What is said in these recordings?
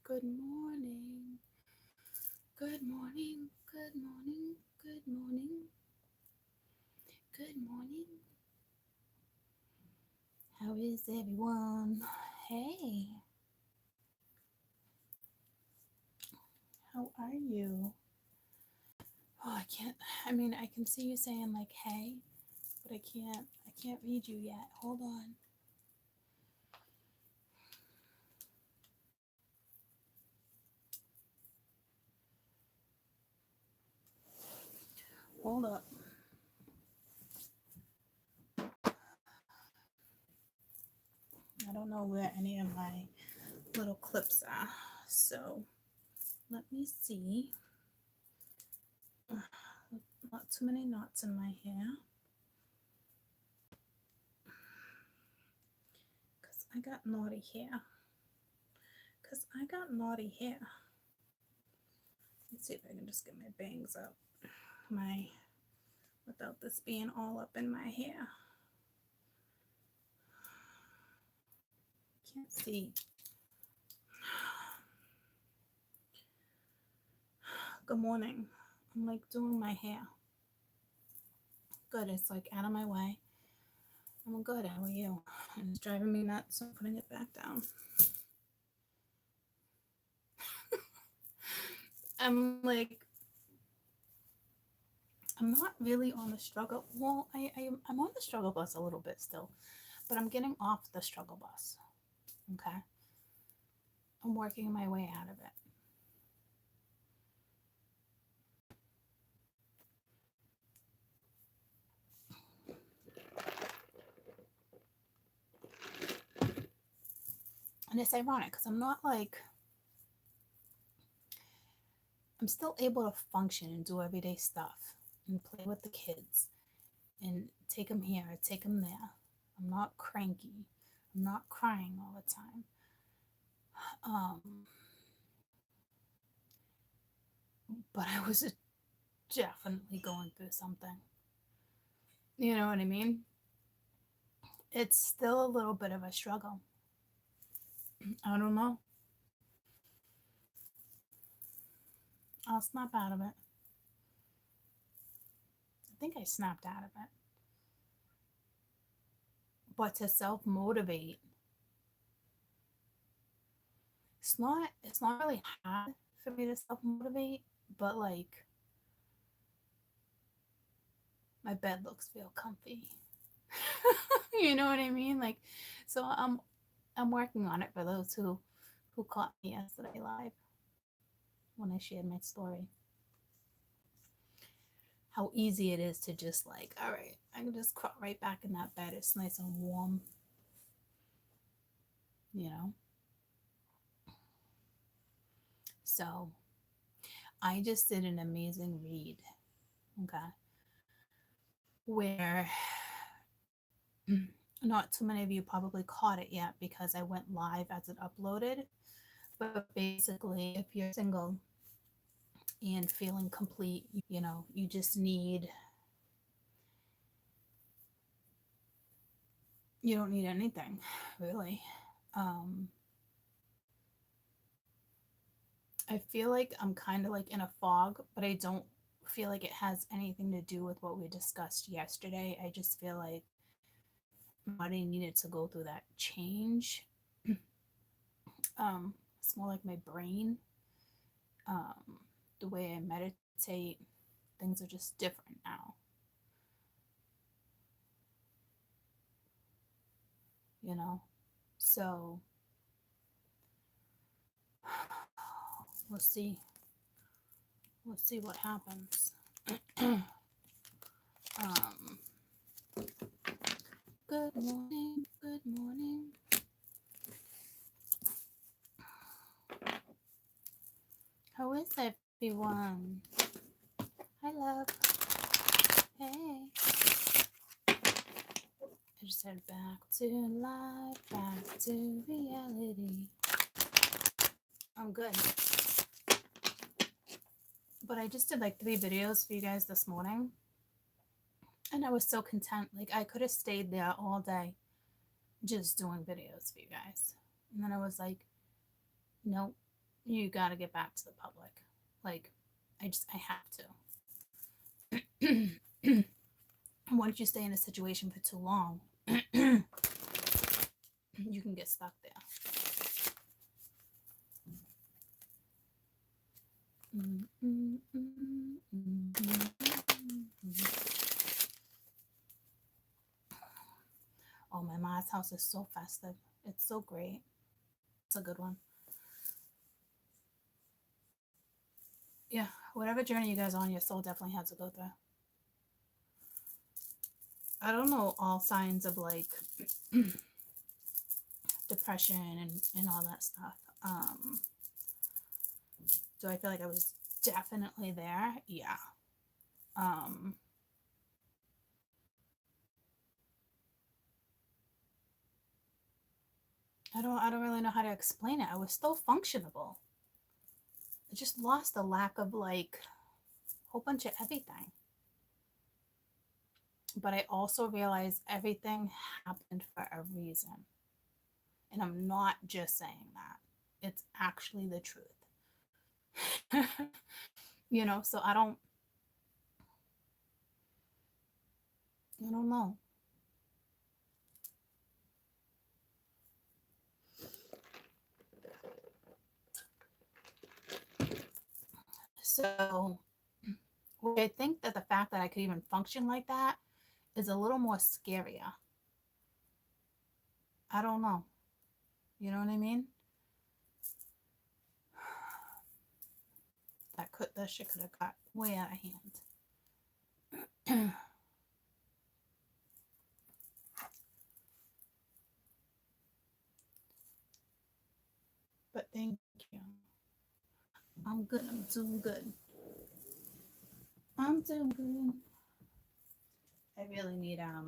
Good morning. Good morning. Good morning. Good morning. Good morning. How is everyone? Hey, how are you? Oh, I can't. I mean, I can see you saying like "hey," but I can't. I can't read you yet. Hold on. Hold up. I don't know where any of my little clips are. So let me see. Not too many knots in my hair. Because I got naughty hair. Let's see if I can just get my bangs up. Without this being all up in my hair. Can't see. Good morning. I'm like doing my hair. Good. It's like out of my way. I'm good. How are you? And it's driving me nuts, so I'm putting it back down. I'm like, I'm not really on the struggle. Well, I'm on the struggle bus a little bit still, but I'm getting off the struggle bus. Okay. I'm working my way out of it. And it's ironic because I'm still able to function and do everyday stuff and play with the kids and take them here, take them there. I'm not cranky. I'm not crying all the time. But I was definitely going through something. You know what I mean? It's still a little bit of a struggle. I don't know. I'll snap out of it. I think I snapped out of it. But to self motivate, it's not really hard for me to self motivate, but like my bed looks real comfy. You know what I mean? Like, so I'm working on it for those who caught me yesterday live when I shared my story. How easy it is to just like, all right, I can just crawl right back in that bed. It's nice and warm, you know. So I just did an amazing read, okay, where not too many of you probably caught it yet because I went live as it uploaded. But basically, if you're single and feeling complete, you just need, you don't need anything really. I feel like I'm kind of like in a fog, but I don't feel like it has anything to do with what we discussed yesterday. I just feel like my body needed to go through that change. It's more like my brain, the way I meditate, things are just different now. You know, so we'll see. We'll see what happens. Good morning. Good morning. How is everyone? Hi, love. Hey. I just said back to life, back to reality. I'm good. But I just did like 3 videos for you guys this morning. And I was so content. Like I could have stayed there all day just doing videos for you guys. And then I was like, nope, you got to get back to the public. Like, I have to. Once you stay in a situation for too long, you can get stuck there. Oh, my mom's house is so festive. It's so great. It's a good one. Yeah, whatever journey you guys are on, your soul definitely has to go through. I don't know all signs of like depression and all that stuff. Do I feel like I was definitely there? Yeah. I don't really know how to explain it. I was still functionable. I just lost the lack of like a whole bunch of everything. But I also realized everything happened for a reason. And I'm not just saying that. It's actually the truth. You know, so I don't know. So I think that the fact that I could even function like that is a little more scarier. I don't know. You know what I mean? That shit could have got way out of hand. But thank you. I'm good. I'm doing good. I'm doing good. I really need I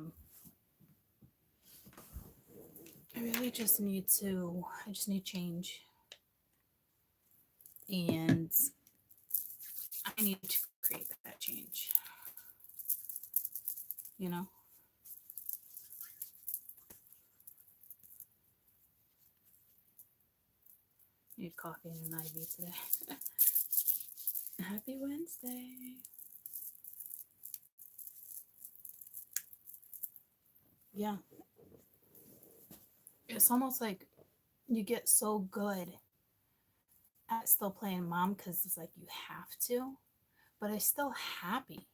just need change. And I need to create that change. You know? Need coffee and an IV today. Happy Wednesday. Yeah. It's almost like you get so good at still playing mom because it's like you have to, but I'm still happy.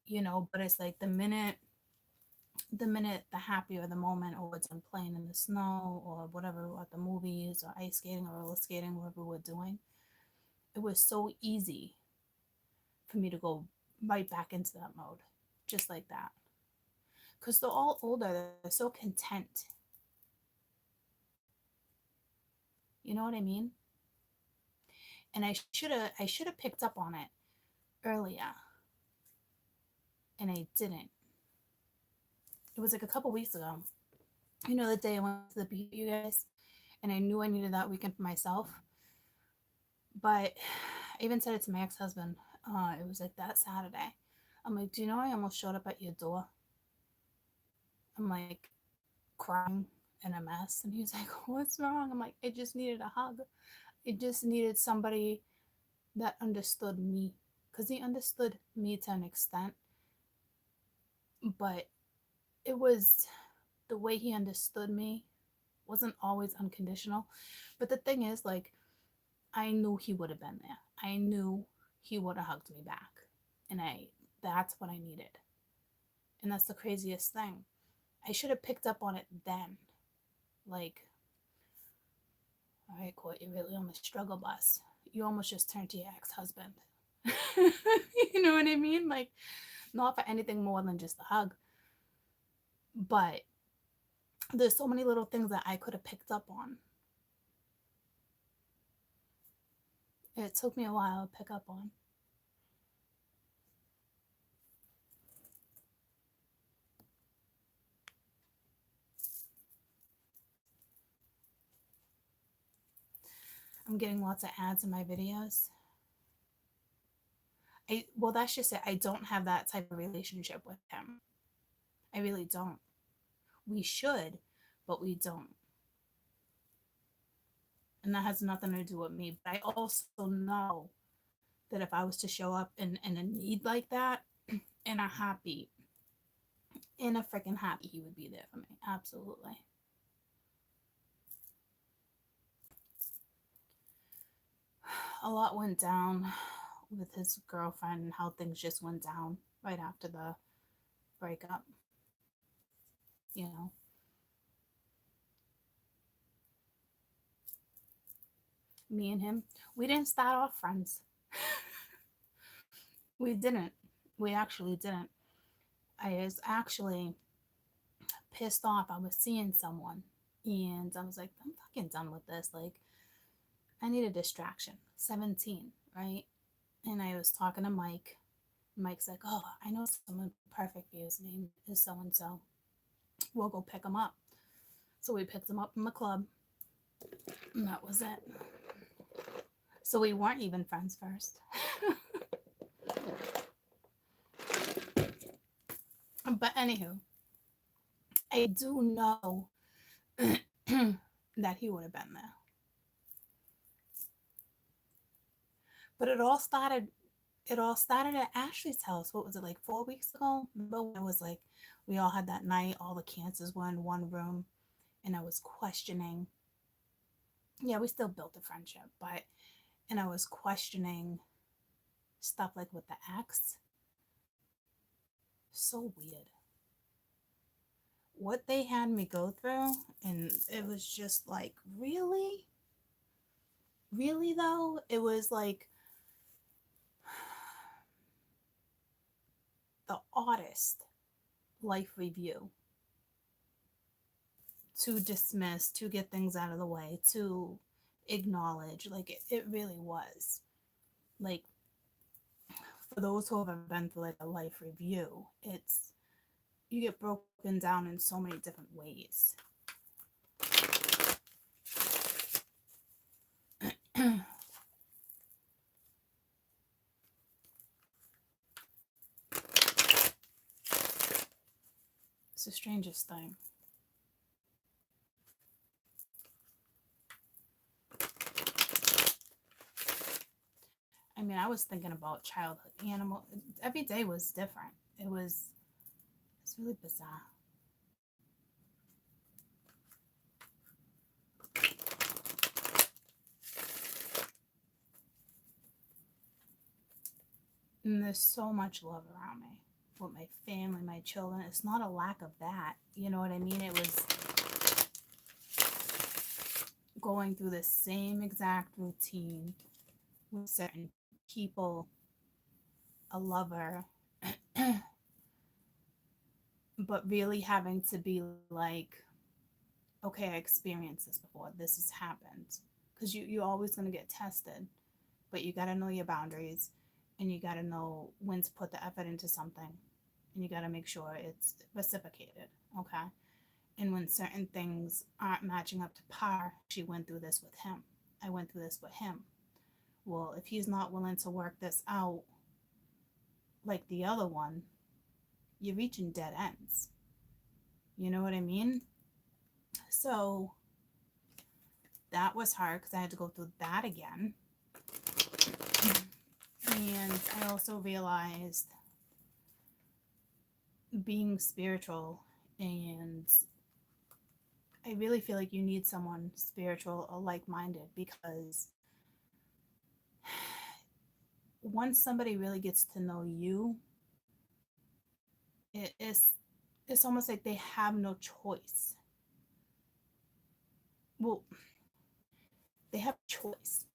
You know, but it's like the minute the happy or the moment or it's on playing in the snow or whatever at the movies or ice skating or roller skating, whatever we're doing, it was so easy for me to go right back into that mode, just like that. Because they're all older, they're so content. You know what I mean? And I should have picked up on it earlier, and I didn't. It was like a couple weeks ago. You know, the day I went to the beach, you guys, and I knew I needed that weekend for myself. But I even said it to my ex-husband. It was like that Saturday. I'm like, do you know I almost showed up at your door? I'm like crying and a mess. And he's like, what's wrong? I'm like, I just needed a hug. I just needed somebody that understood me. Because he understood me to an extent. But it was the way he understood me wasn't always unconditional. But the thing is, like, I knew he would have been there. I knew he would have hugged me back. And that's what I needed. And that's the craziest thing. I should have picked up on it then. Like, all right, Court, you're really on the struggle bus. You almost just turned to your ex-husband. You know what I mean? Like, not for anything more than just a hug. But there's so many little things that I could have picked up on. It took me a while to pick up on. I'm getting lots of ads in my videos. Well, that's just it. I don't have that type of relationship with him. I really don't. We should, but we don't. And that has nothing to do with me. But I also know that if I was to show up in a need like that, in a heartbeat, in a freaking heartbeat, he would be there for me. Absolutely. A lot went down with his girlfriend and how things just went down right after the breakup. You know, me and him, we didn't start off friends. We didn't. We actually didn't. I was actually pissed off. I was seeing someone and I was like, I'm fucking done with this. Like, I need a distraction. 17, right? And I was talking to Mike. Mike's like, oh, I know someone perfect for you. His name is so and so. We'll go pick him up. So we picked him up from the club. And that was it. So we weren't even friends first. But anywho, I do know that he would have been there. But it all started at Ashley's house. What was it, like 4 weeks ago? Remember when it was like we all had that night, all the cancers were in one room, and I was questioning. Yeah, we still built a friendship, but and I was questioning stuff like with the ex. So weird. What they had me go through, and it was just like, really? Really though? It was like the oddest life review to dismiss, to get things out of the way, to acknowledge. Like it really was. Like for those who have been through like a life review, it's you get broken down in so many different ways. It's the strangest thing. I mean, I was thinking about childhood animal. Every day was different. It's really bizarre. And there's so much love around me with my family, my children. It's not a lack of that. You know what I mean? It was going through the same exact routine with certain people, a lover, but really having to be like, okay, I experienced this before. This has happened. Because you're always going to get tested, but you got to know your boundaries and you got to know when to put the effort into something and you got to make sure it's reciprocated. Okay. And when certain things aren't matching up to par, she went through this with him. I went through this with him. Well, if he's not willing to work this out like the other one, you're reaching dead ends. You know what I mean? So that was hard because I had to go through that again. And I also realized being spiritual, and I really feel like you need someone spiritual or like-minded, because once somebody really gets to know you, it's almost like they have no choice. Well, they have choice,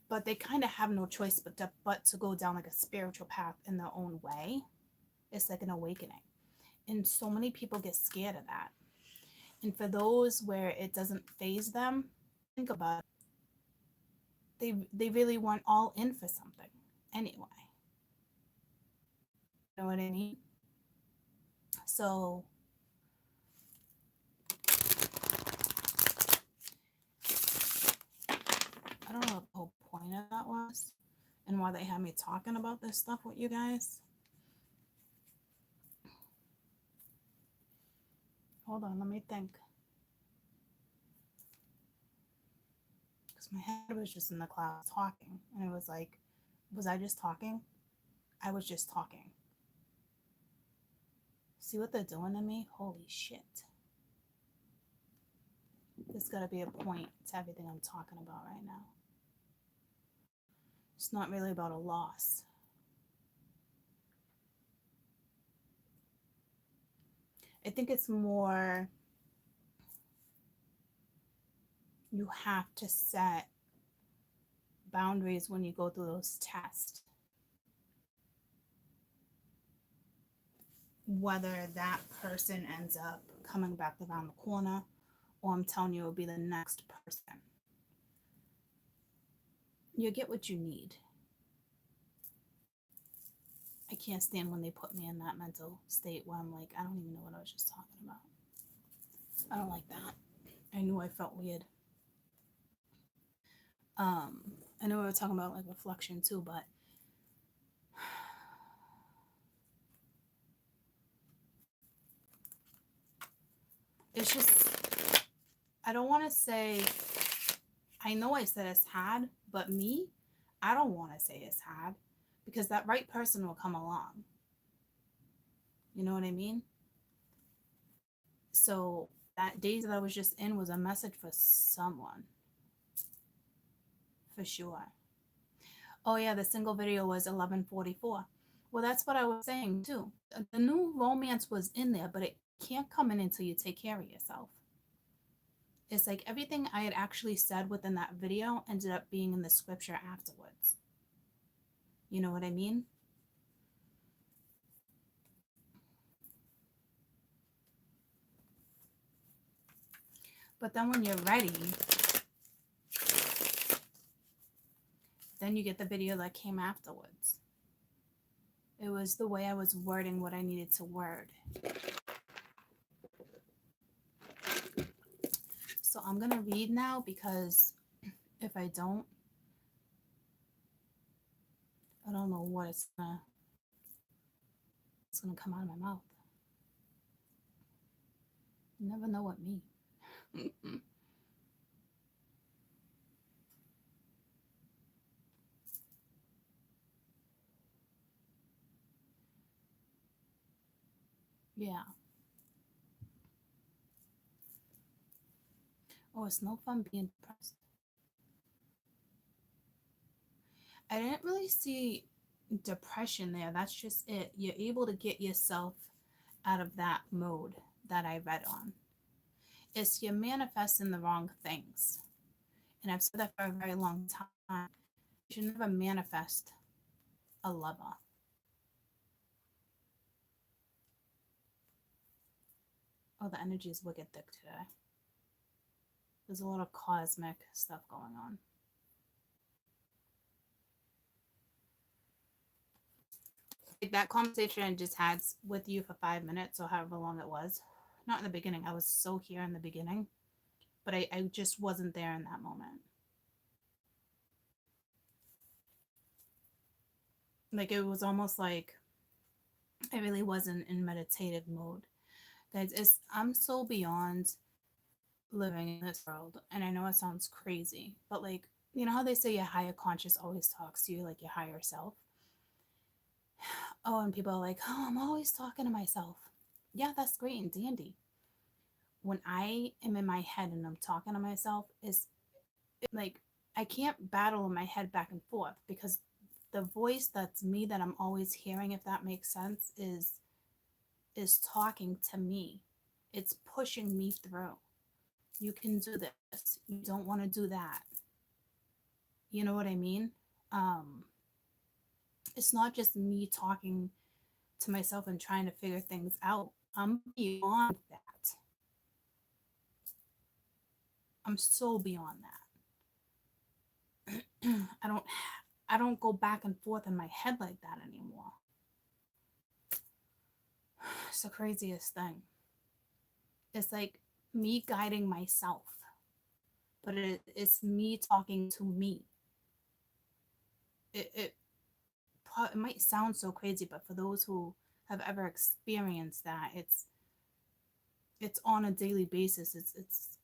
but they kind of have no choice but to go down like a spiritual path in their own way. It's like an awakening. And so many people get scared of that. And for those where it doesn't faze them, think about it. They really want all in for something anyway. You know what I mean? So I don't know what the whole point of that was and why they had me talking about this stuff with you guys. Hold on, let me think. because my head was just in the clouds talking. And it was like, was I just talking? I was just talking. See what they're doing to me? Holy shit. There's got to be a point to everything I'm talking about right now. It's not really about a loss. I think it's more you have to set boundaries when you go through those tests. Whether that person ends up coming back around the corner, or I'm telling you, it'll be the next person. You get what you need. I can't stand when they put me in that mental state where I'm like, I don't even know what I was just talking about. I don't like that. I knew I felt weird. I know we were talking about like reflection too, but it's just, I don't want to say, I know I said it's hard, but me, I don't want to say it's hard because that right person will come along. You know what I mean? So that days that I was just in was a message for someone. For sure. Oh yeah, the single video was 11:44. Well, that's what I was saying too. The new romance was in there, but it can't come in until you take care of yourself. It's like everything I had actually said within that video ended up being in the scripture afterwards. You know what I mean? But then when you're ready, then you get the video that came afterwards. It was the way I was wording what I needed to word. So I'm going to read now because if I don't know what it's going to come out of my mouth. You never know what me. Yeah. Oh, it's no fun being depressed. I didn't really see depression there. That's just it. You're able to get yourself out of that mode that I read on. It's you're manifesting the wrong things. And I've said that for a very long time. You should never manifest a lover. Oh, the energy is wicked thick today. There's a lot of cosmic stuff going on. Like that conversation I just had with you for 5 minutes or however long it was. Not in the beginning. I was so here in the beginning. But I just wasn't there in that moment. Like it was almost like I really wasn't in meditative mode. Guys, I'm so beyond living in this world. And I know it sounds crazy, but like, you know how they say your higher conscious always talks to you like your higher self? Oh, and people are like, oh, I'm always talking to myself. Yeah, that's great and dandy. When I am in my head and I'm talking to myself, is like I can't battle in my head back and forth because the voice that's me that I'm always hearing, if that makes sense, is talking to me. It's pushing me through. You can do this. You don't want to do that. You know what I mean? It's not just me talking to myself and trying to figure things out. I'm beyond that. I'm so beyond that. I don't go back and forth in my head like that anymore. It's the craziest thing. It's like me guiding myself, but it's me talking to me. It might sound so crazy, but for those who have ever experienced that, it's on a daily basis.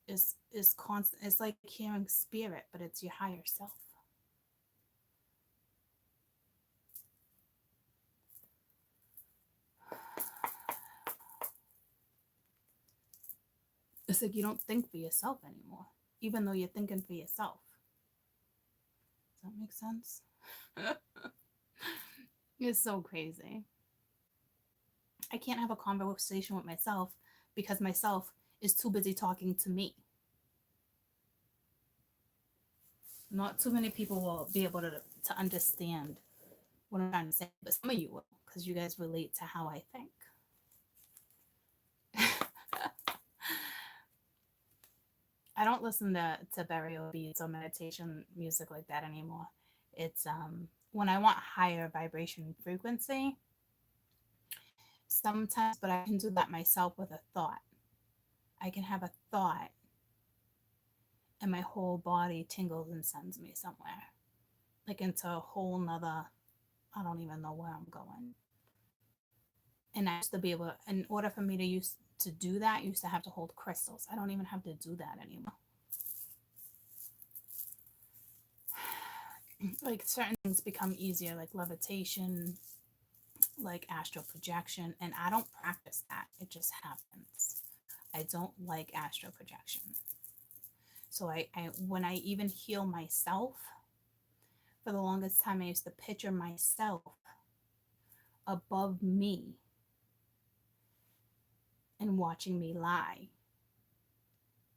is constant. It's like hearing spirit, but it's your higher self. It's like you don't think for yourself anymore, even though you're thinking for yourself. Does that make sense? It's so crazy. I can't have a conversation with myself because myself is too busy talking to me. Not too many people will be able to understand what I'm trying to say, but some of you will, because you guys relate to how I think. I don't listen to burial beats or meditation music like that anymore. It's when I want higher vibration frequency, sometimes, but I can do that myself with a thought. I can have a thought and my whole body tingles and sends me somewhere. Like into a whole nother, I don't even know where I'm going. And I used to be able to, in order for me to do that, I used to have to hold crystals. I don't even have to do that anymore. Like certain things become easier, like levitation, like astral projection, and I don't practice that. It just happens. I don't like astral projection. So I when I even heal myself, for the longest time I used to picture myself above me and watching me lie.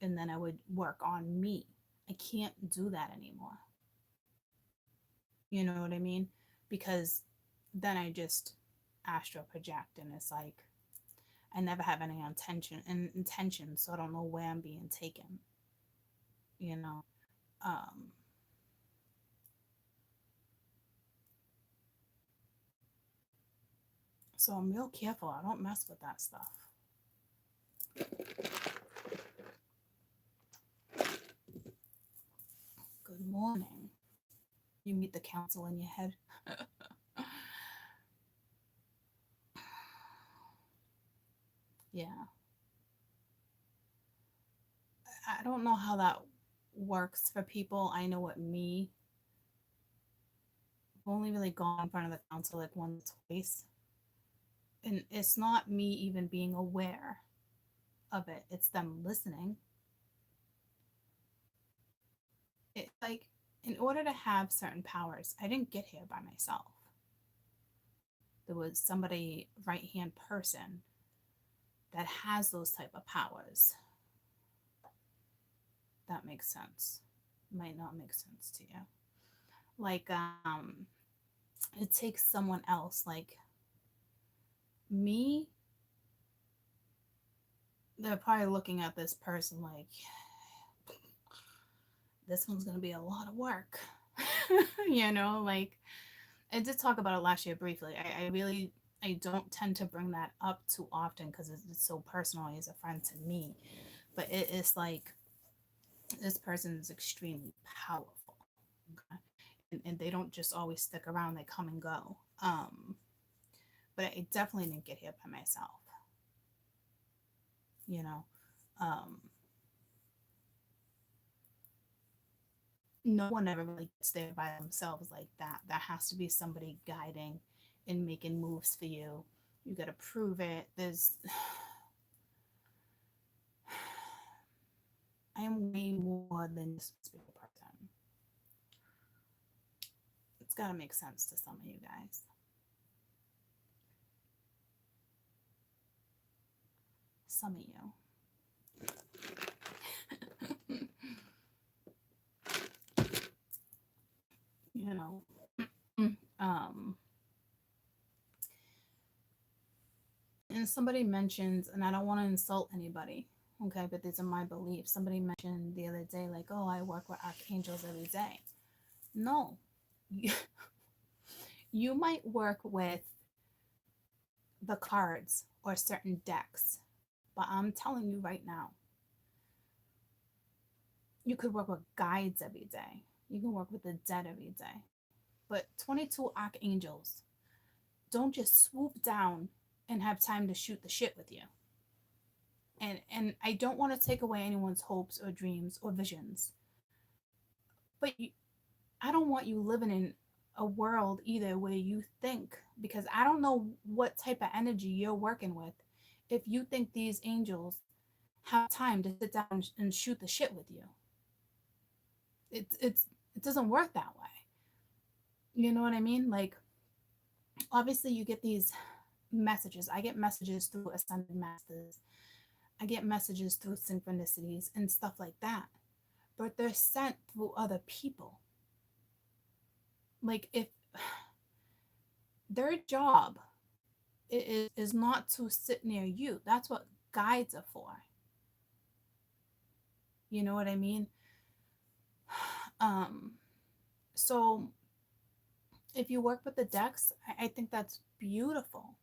And then I would work on me. I can't do that anymore. You know what I mean? Because then I just astral project and it's like I never have any intention, so I don't know where I'm being taken. You know? Um so I'm real careful. I don't mess with that stuff. Good morning. You meet the council in your head. Yeah. I don't know how that works for people. I know what me, I've only really gone in front of the council like once, twice. And it's not me even being aware of it, it's them listening. It's like, in order to have certain powers, I didn't get here by myself. There was somebody, right hand person, that has those type of powers. That makes sense. Might not make sense to you. Like, it takes someone else, like me. They're probably looking at this person like, this one's gonna be a lot of work. You know, like I did talk about it last year briefly. I don't tend to bring that up too often because it's so personal. He's a friend to me, but it is like this person is extremely powerful, okay? And they don't just always stick around; they come and go. But I definitely didn't get here by myself. You know, um, no one ever really gets there by themselves like that. There has to be somebody guiding and making moves for you. You got to prove it. I am way more than just a spiritual person. It's got to make sense to some of you guys. Some of you. You know, and somebody mentions, and I don't want to insult anybody, okay, but these are my beliefs. Somebody mentioned the other day, like, oh, I work with archangels every day. No, you might work with the cards or certain decks, but I'm telling you right now, you could work with guides every day. You can work with the dead every day. But 22 archangels don't just swoop down and have time to shoot the shit with you. And I don't want to take away anyone's hopes or dreams or visions, but I don't want you living in a world either where you think, because I don't know what type of energy you're working with, if you think these angels have time to sit down and shoot the shit with you. It doesn't work that way. You know what I mean? Like, obviously you get these messages. I get messages through ascended masters. I get messages through synchronicities and stuff like that. But they're sent through other people. Like, if their job is not to sit near you, that's what guides are for. You know what I mean? Um, so if you work with the decks, I think that's beautiful.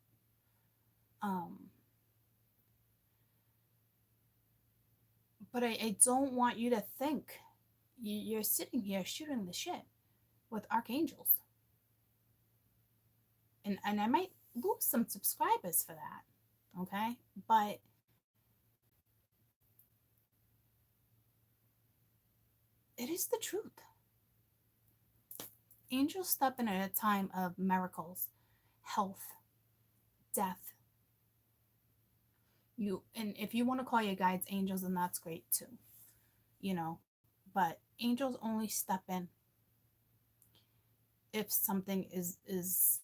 Um, but I don't want you to think you're sitting here shooting the shit with archangels. And I might lose some subscribers for that, okay? But it is the truth. Angels step in at a time of miracles, health, death. And if you want to call your guides angels, then that's great too, you know. But angels only step in if something is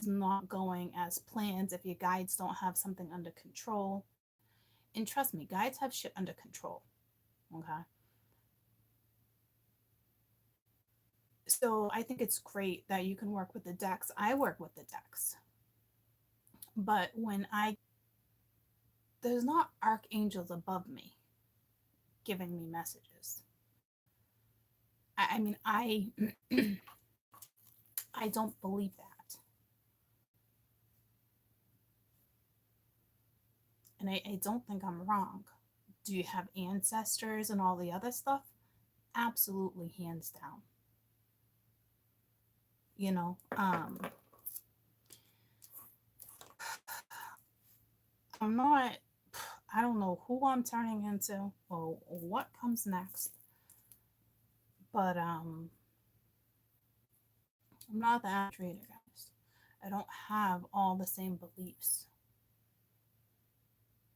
not going as planned, if your guides don't have something under control. And trust me, guides have shit under control. Okay. So I think it's great that you can work with the decks. I work with the decks. But there's not archangels above me giving me messages. I mean, I don't believe that. And I don't think I'm wrong. Do you have ancestors and all the other stuff? Absolutely, hands down. You know, I'm not, I don't know who I'm turning into or what comes next. But I'm not the average reader, guys. I don't have all the same beliefs.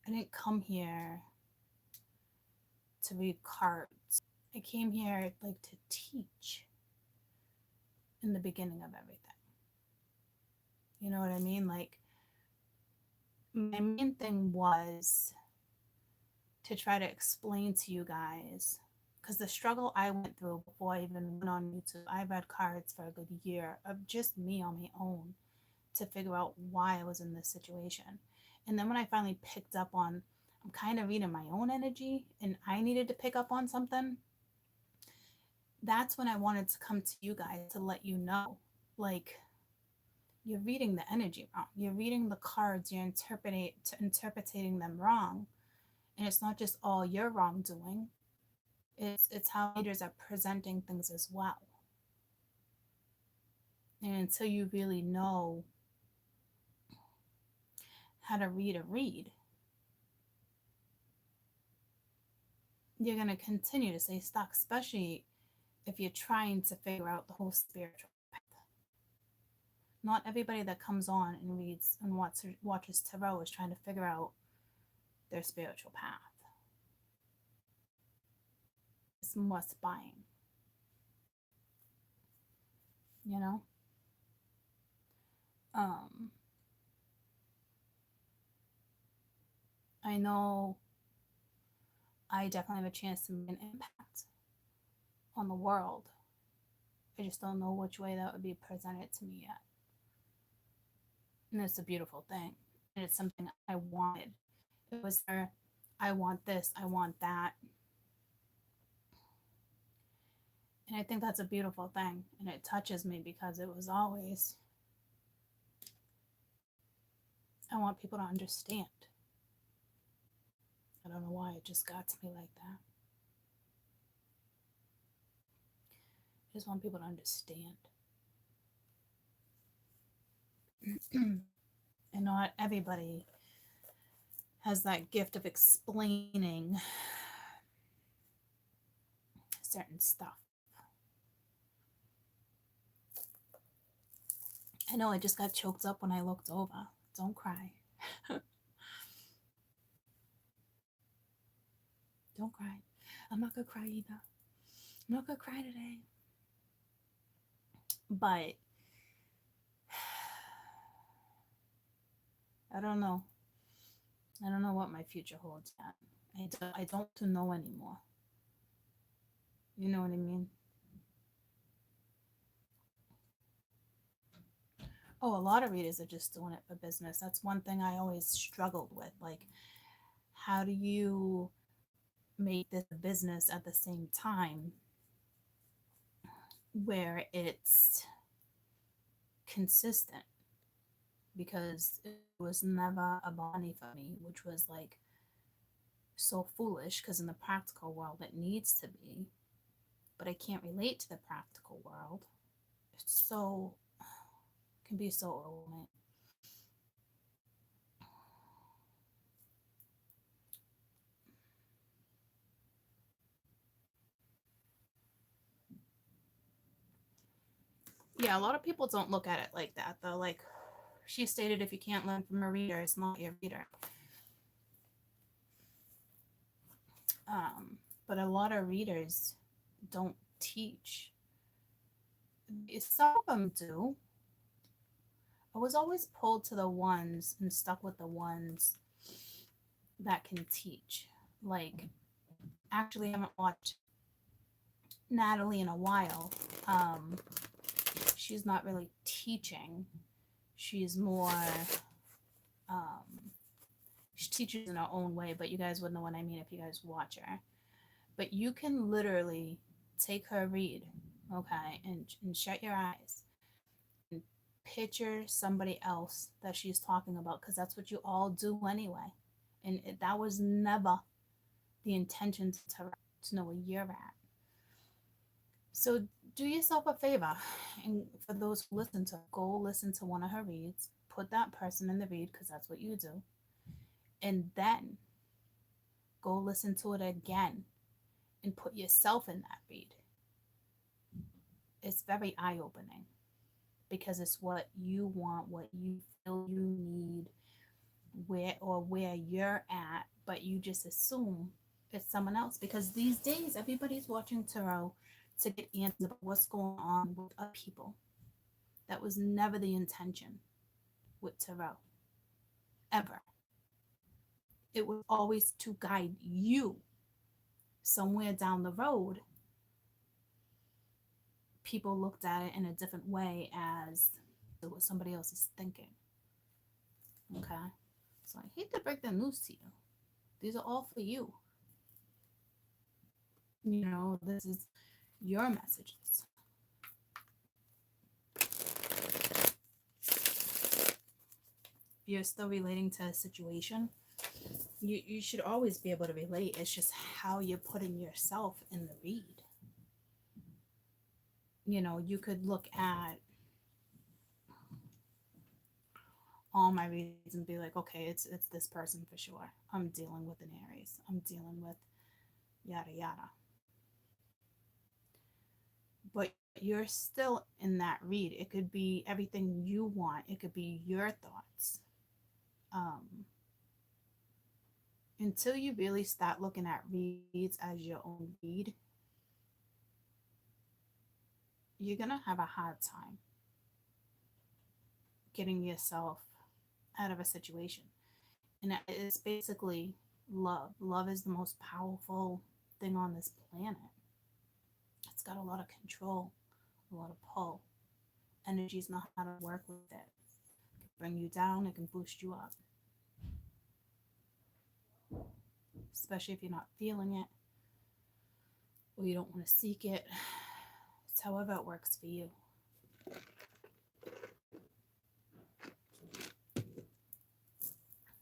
I didn't come here to read cards. I came here like to teach in the beginning of everything. You know what I mean? Like, my main thing was to try to explain to you guys, because the struggle I went through before I even went on YouTube, I read cards for a good year of just me on my own to figure out why I was in this situation. And then when I finally picked up on, I'm kind of reading my own energy and I needed to pick up on something, that's when I wanted to come to you guys to let you know, like, you're reading the energy wrong. You're reading the cards, you're interpreting them wrong. And it's not just all your wrongdoing. It's how leaders are presenting things as well. And until you really know how to read a read, you're going to continue to stay stuck, especially if you're trying to figure out the whole spiritual path. Not everybody that comes on and reads and watches tarot is trying to figure out their spiritual path. It's must buying. You know? I know I definitely have a chance to make an impact on the world. I just don't know which way that would be presented to me yet. And it's a beautiful thing. And it's something I wanted. It was there, I want this, I want that. And I think that's a beautiful thing. And it touches me because it was always, I want people to understand. I don't know why it just got to me like that. I just want people to understand. And not everybody has that gift of explaining certain stuff. I know I just got choked up when I looked over. Don't cry. Don't cry. I'm not gonna cry either. I'm not gonna cry today. But I don't know. I don't know what my future holds yet. I don't know anymore. You know what I mean? Oh, a lot of readers are just doing it for business. That's one thing I always struggled with. Like, how do you make this a business at the same time where it's consistent? Because it was never a money for me, which was like so foolish because in the practical world it needs to be, but I can't relate to the practical world. It's so, can be so overwhelming. Yeah, a lot of people don't look at it like that though. Like she stated, if you can't learn from a reader, it's not your reader. But a lot of readers don't teach. Some of them do. I was always pulled to the ones and stuck with the ones that can teach. Like, actually, I haven't watched Natalie in a while. She's not really teaching. She's more, she teaches in her own way, but you guys would know what I mean if you guys watch her. But you can literally take her read, okay, and shut your eyes and picture somebody else that she's talking about, because that's what you all do anyway. And that was never the intention to know where you're at. So do yourself a favor, and for those who listen to her, go listen to one of her reads, put that person in the read because that's what you do, and then go listen to it again and put yourself in that read. It's very eye-opening because it's what you want, what you feel you need, where you're at, but you just assume it's someone else because these days everybody's watching tarot to get answers about what's going on with other people. That was never the intention with tarot, ever. It was always to guide you somewhere down the road. People looked at it in a different way as it was somebody else's thinking. Okay? So I hate to break the news to you. These are all for you. You know, this is your messages. If you're still relating to a situation, you should always be able to relate. It's just how you're putting yourself in the read. You know, you could look at all my reads and be like, okay, it's this person for sure. I'm dealing with an Aries. I'm dealing with yada yada. But you're still in that read. It could be everything you want. It could be your thoughts. Until you really start looking at reads as your own read, you're gonna have a hard time getting yourself out of a situation. And it's basically love. Love is the most powerful thing on this planet. It's got a lot of control, a lot of pull. Energies know how to work with it. It can bring you down, it can boost you up. Especially if you're not feeling it or you don't want to seek it. It's however it works for you.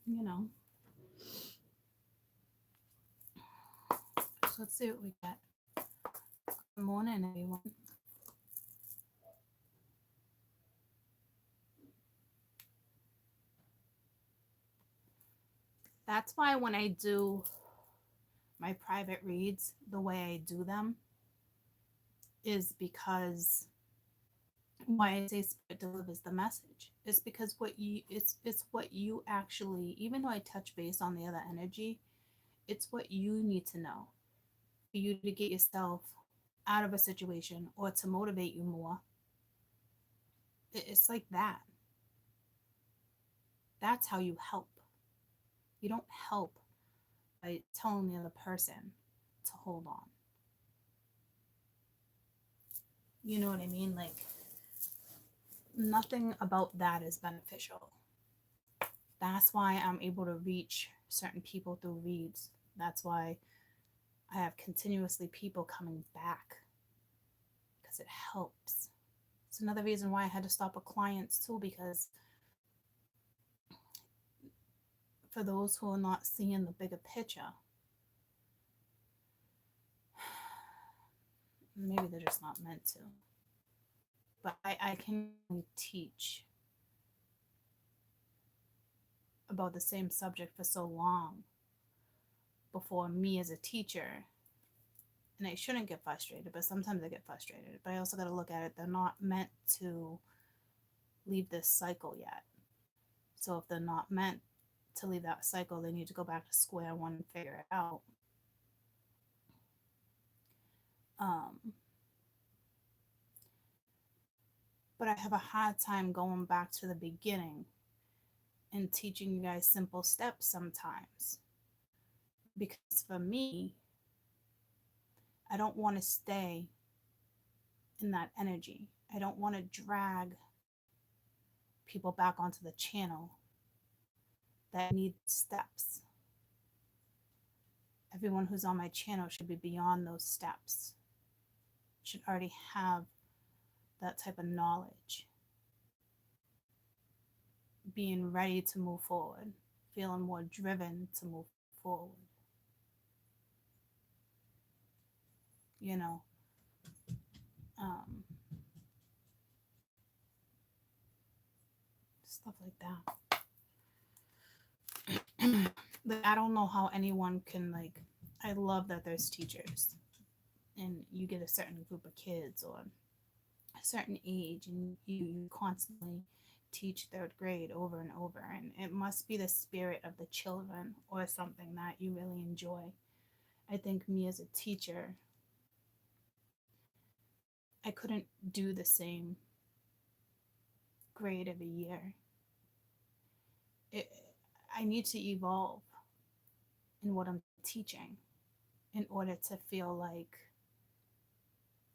You know. So let's see what we got. Good morning, everyone. That's why when I do my private reads, the way I do them is because why I say spirit delivers the message. It's because it's what you actually, even though I touch base on the other energy, it's what you need to know for you to get yourself out of a situation or to motivate you more. It's like that. That's how you help. You don't help by telling the other person to hold on. You know what I mean? Like, nothing about that is beneficial. That's why I'm able to reach certain people through reads. That's why I have continuously people coming back, because it helps. It's another reason why I had to stop with clients too, because for those who are not seeing the bigger picture, maybe they're just not meant to. But I can teach about the same subject for so long before me as a teacher, and I shouldn't get frustrated, but sometimes I get frustrated. But I also got to look at it, they're not meant to leave this cycle yet. So if they're not meant to leave that cycle, they need to go back to square one and figure it out. But I have a hard time going back to the beginning and teaching you guys simple steps sometimes. Because for me, I don't want to stay in that energy. I don't want to drag people back onto the channel that need steps. Everyone who's on my channel should be beyond those steps, should already have that type of knowledge, being ready to move forward, feeling more driven to move forward. You know, stuff like that. But I don't know how anyone can, like, I love that there's teachers and you get a certain group of kids or a certain age and you constantly teach third grade over and over, and it must be the spirit of the children or something that you really enjoy. I think me as a teacher, I couldn't do the same grade every year. I need to evolve in what I'm teaching in order to feel like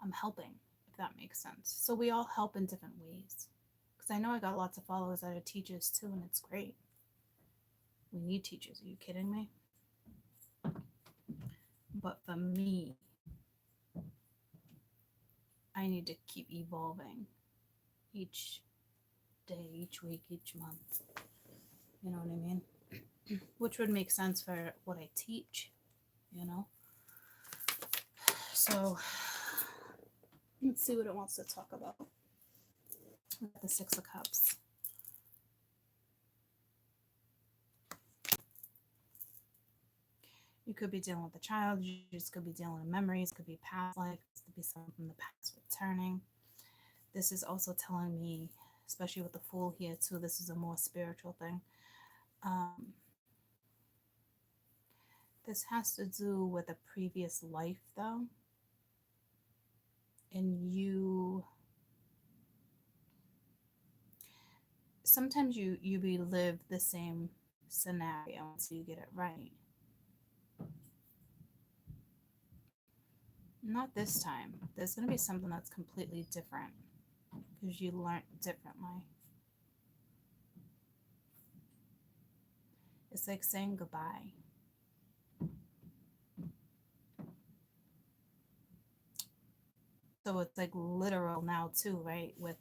I'm helping, if that makes sense. So we all help in different ways. Because I know I got lots of followers that are teachers too, and it's great. We need teachers. Are you kidding me? But for me, I need to keep evolving each day, each week, each month. You know what I mean? Which would make sense for what I teach, you know? So let's see what it wants to talk about. We got the Six of Cups. You could be dealing with a child. You just could be dealing with memories. Could be past life. Could be something from the past returning. This is also telling me, especially with the Fool here too, this is a more spiritual thing. This has to do with a previous life though. And you, sometimes you relive the same scenario until you get it right. Not this time. There's going to be something that's completely different because you learned differently. It's like saying goodbye. So it's like literal now too, right? With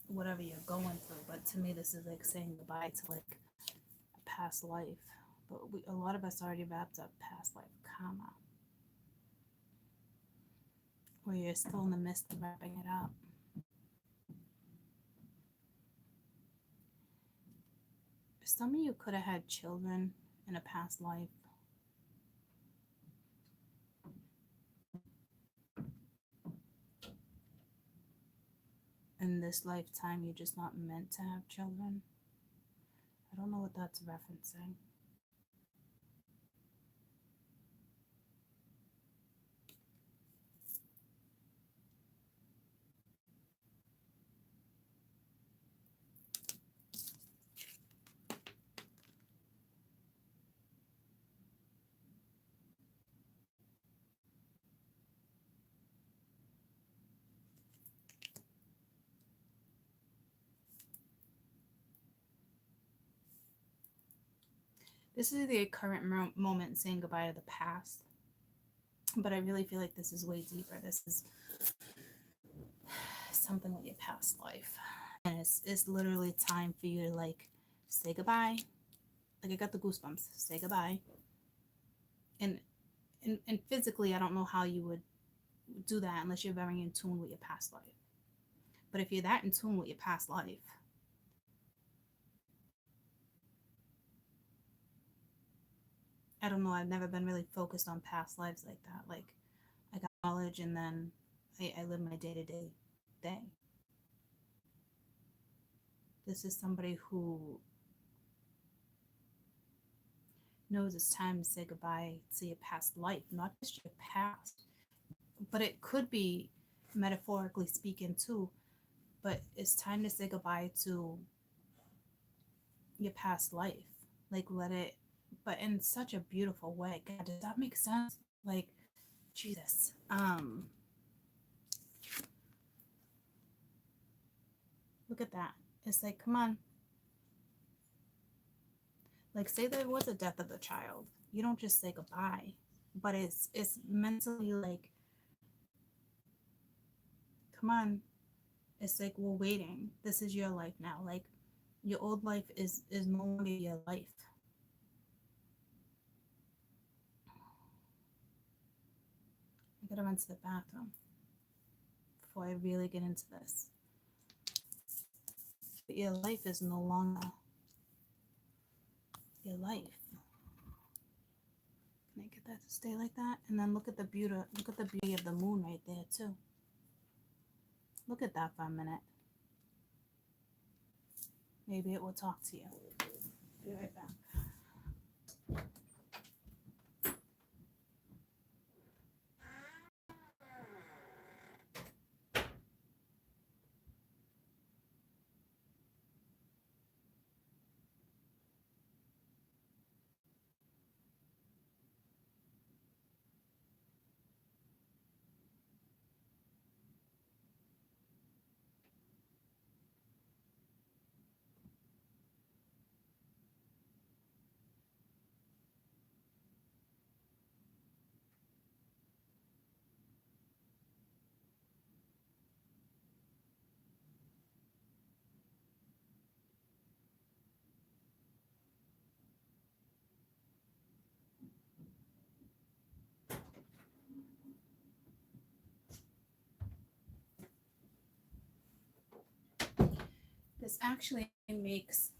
whatever you're going through. But to me, this is like saying goodbye to like a past life. But a lot of us already wrapped up past life karma, where you're still in the midst of wrapping it up. Some of you could have had children in a past life. In this lifetime, you're just not meant to have children. I don't know what that's referencing. This is the current moment saying goodbye to the past. But I really feel like this is way deeper. This is something with your past life. And it's literally time for you to like say goodbye. Like I got the goosebumps. Say goodbye. And physically, I don't know how you would do that unless you're very in tune with your past life. But if you're that in tune with your past life, I don't know, I've never been really focused on past lives like that. Like I got knowledge and then I live my day-to-day day. This is somebody who knows it's time to say goodbye to your past life, not just your past, but it could be metaphorically speaking too, but it's time to say goodbye to your past life. Like let it, but in such a beautiful way. God, does that make sense? Like Jesus. Look at that. It's like, come on. Like say there was a death of a child. You don't just say goodbye. But it's mentally like, come on. It's like we're waiting. This is your life now. Like your old life is no longer your life. I gotta run to the bathroom before I really get into this. But your life is no longer your life. Can I get that to stay like that? And then look at the beauty of the moon right there too. Look at that for a minute. Maybe it will talk to you. Be right back. This actually makes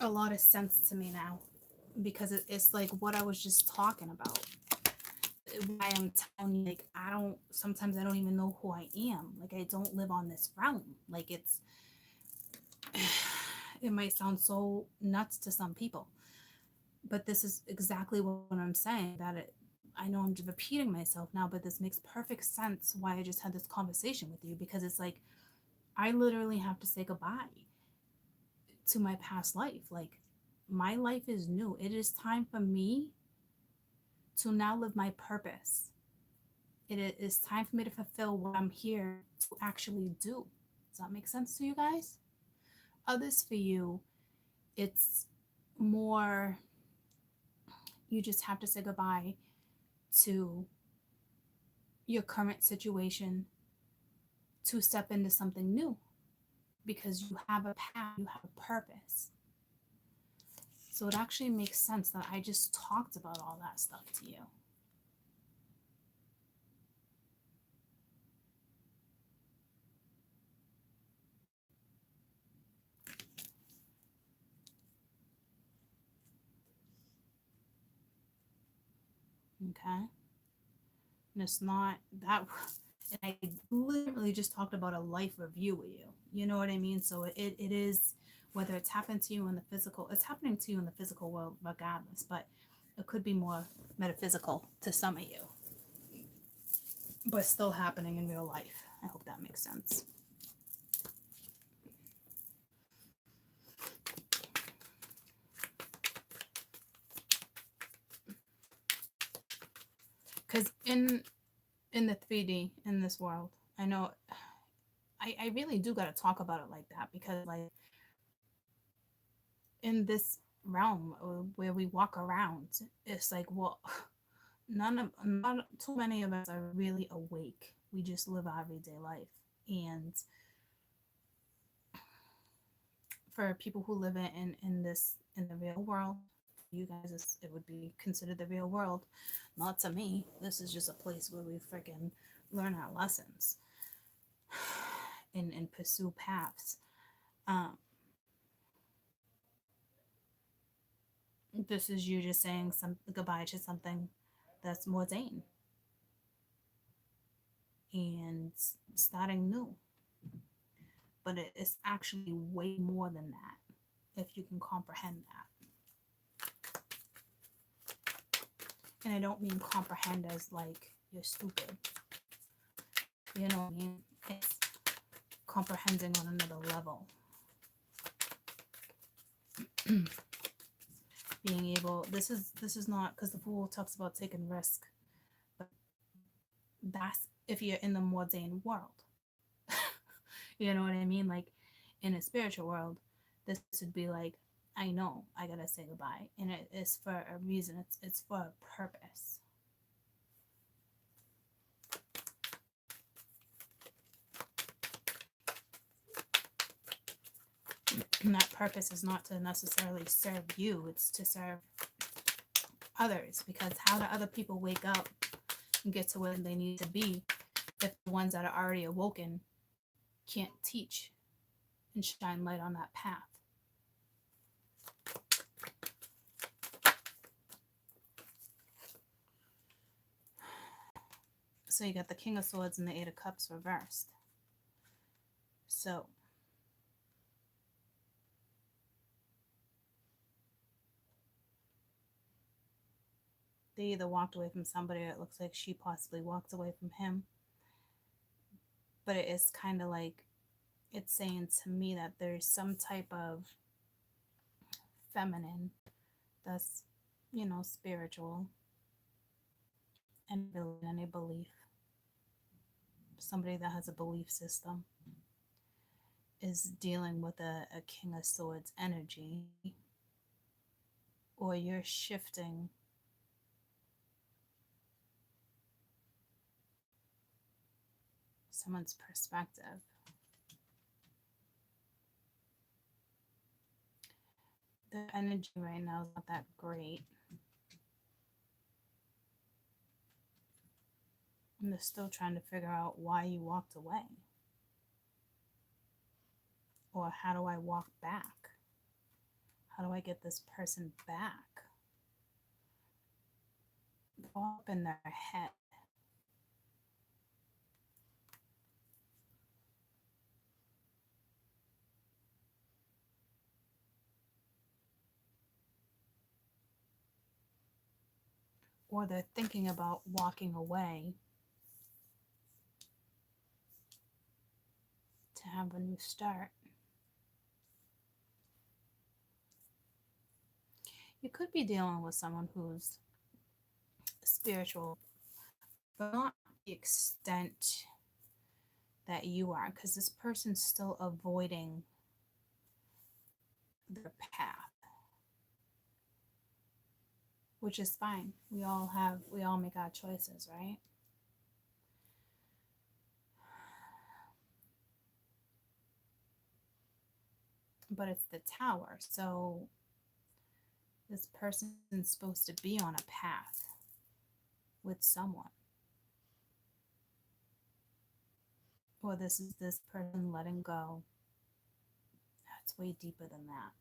a lot of sense to me now because it's like what I was just talking about. Why I'm telling you, like, sometimes I don't even know who I am. Like, I don't live on this realm. Like, it might sound so nuts to some people, but this is exactly what I'm saying. I know I'm just repeating myself now, but this makes perfect sense why I just had this conversation with you, because it's like, I literally have to say goodbye to my past life. Like, my life is new. It is time for me to now live my purpose. It is time for me to fulfill what I'm here to actually do. Does that make sense to you guys? Others, for you, it's more, you just have to say goodbye to your current situation to step into something new, because you have a path, you have a purpose. So it actually makes sense that I just talked about all that stuff to you. Okay. And it's not that, and I literally just talked about a life review with you. You know what I mean? So it is, whether it's happened to you in the physical, it's happening to you in the physical world regardless, but it could be more metaphysical to some of you, but still happening in real life. I hope that makes sense. Because in the 3D, in this world, I know I really do got to talk about it like that, because like in this realm where we walk around, it's like, well, not too many of us are really awake. We just live our everyday life. And for people who live in the real world, you guys, it would be considered the real world. Not to me. This is just a place where we freaking learn our lessons and pursue paths. Um, this is you just saying some goodbye to something that's more mundane and starting new. But it's actually way more than that, if you can comprehend that. And I don't mean comprehend as like you're stupid. You know what I mean? It's comprehending on another level. Being able, this is not, because the Fool talks about taking risk, but that's if you're in the mundane world. You know what I mean? Like in a spiritual world, this would be like, I know I gotta say goodbye, and it is for a reason. It's for a purpose. And that purpose is not to necessarily serve you, it's to serve others. Because how do other people wake up and get to where they need to be if the ones that are already awoken can't teach and shine light on that path? So you got the King of Swords and the Eight of Cups reversed. So they either walked away from somebody, or it looks like she possibly walked away from him. But it is kind of like, it's saying to me that there's some type of feminine that's, spiritual and any belief. Somebody that has a belief system is dealing with a King of Swords energy, or you're shifting someone's perspective. The energy right now is not that great. And they're still trying to figure out why you walked away. Or how do I walk back? How do I get this person back? All up in their head. Or they're thinking about walking away to have a new start. You could be dealing with someone who's spiritual, but not the extent that you are, because this person's still avoiding their path, which is fine. We all make our choices, right? But it's the Tower, so this person's supposed to be on a path with someone. Or this is this person letting go. It's way deeper than that.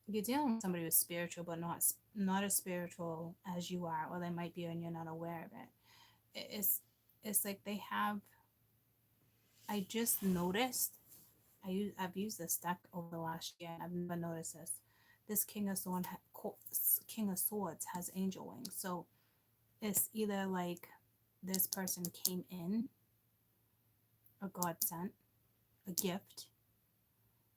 you're dealing with somebody who's spiritual, but not as spiritual as you are, or they might be, and you're not aware of it. It's like they have. I just noticed. I've used this deck over the last year, and I've never noticed this. This King of Swords has angel wings, so it's either like this person came in, a God sent, a gift,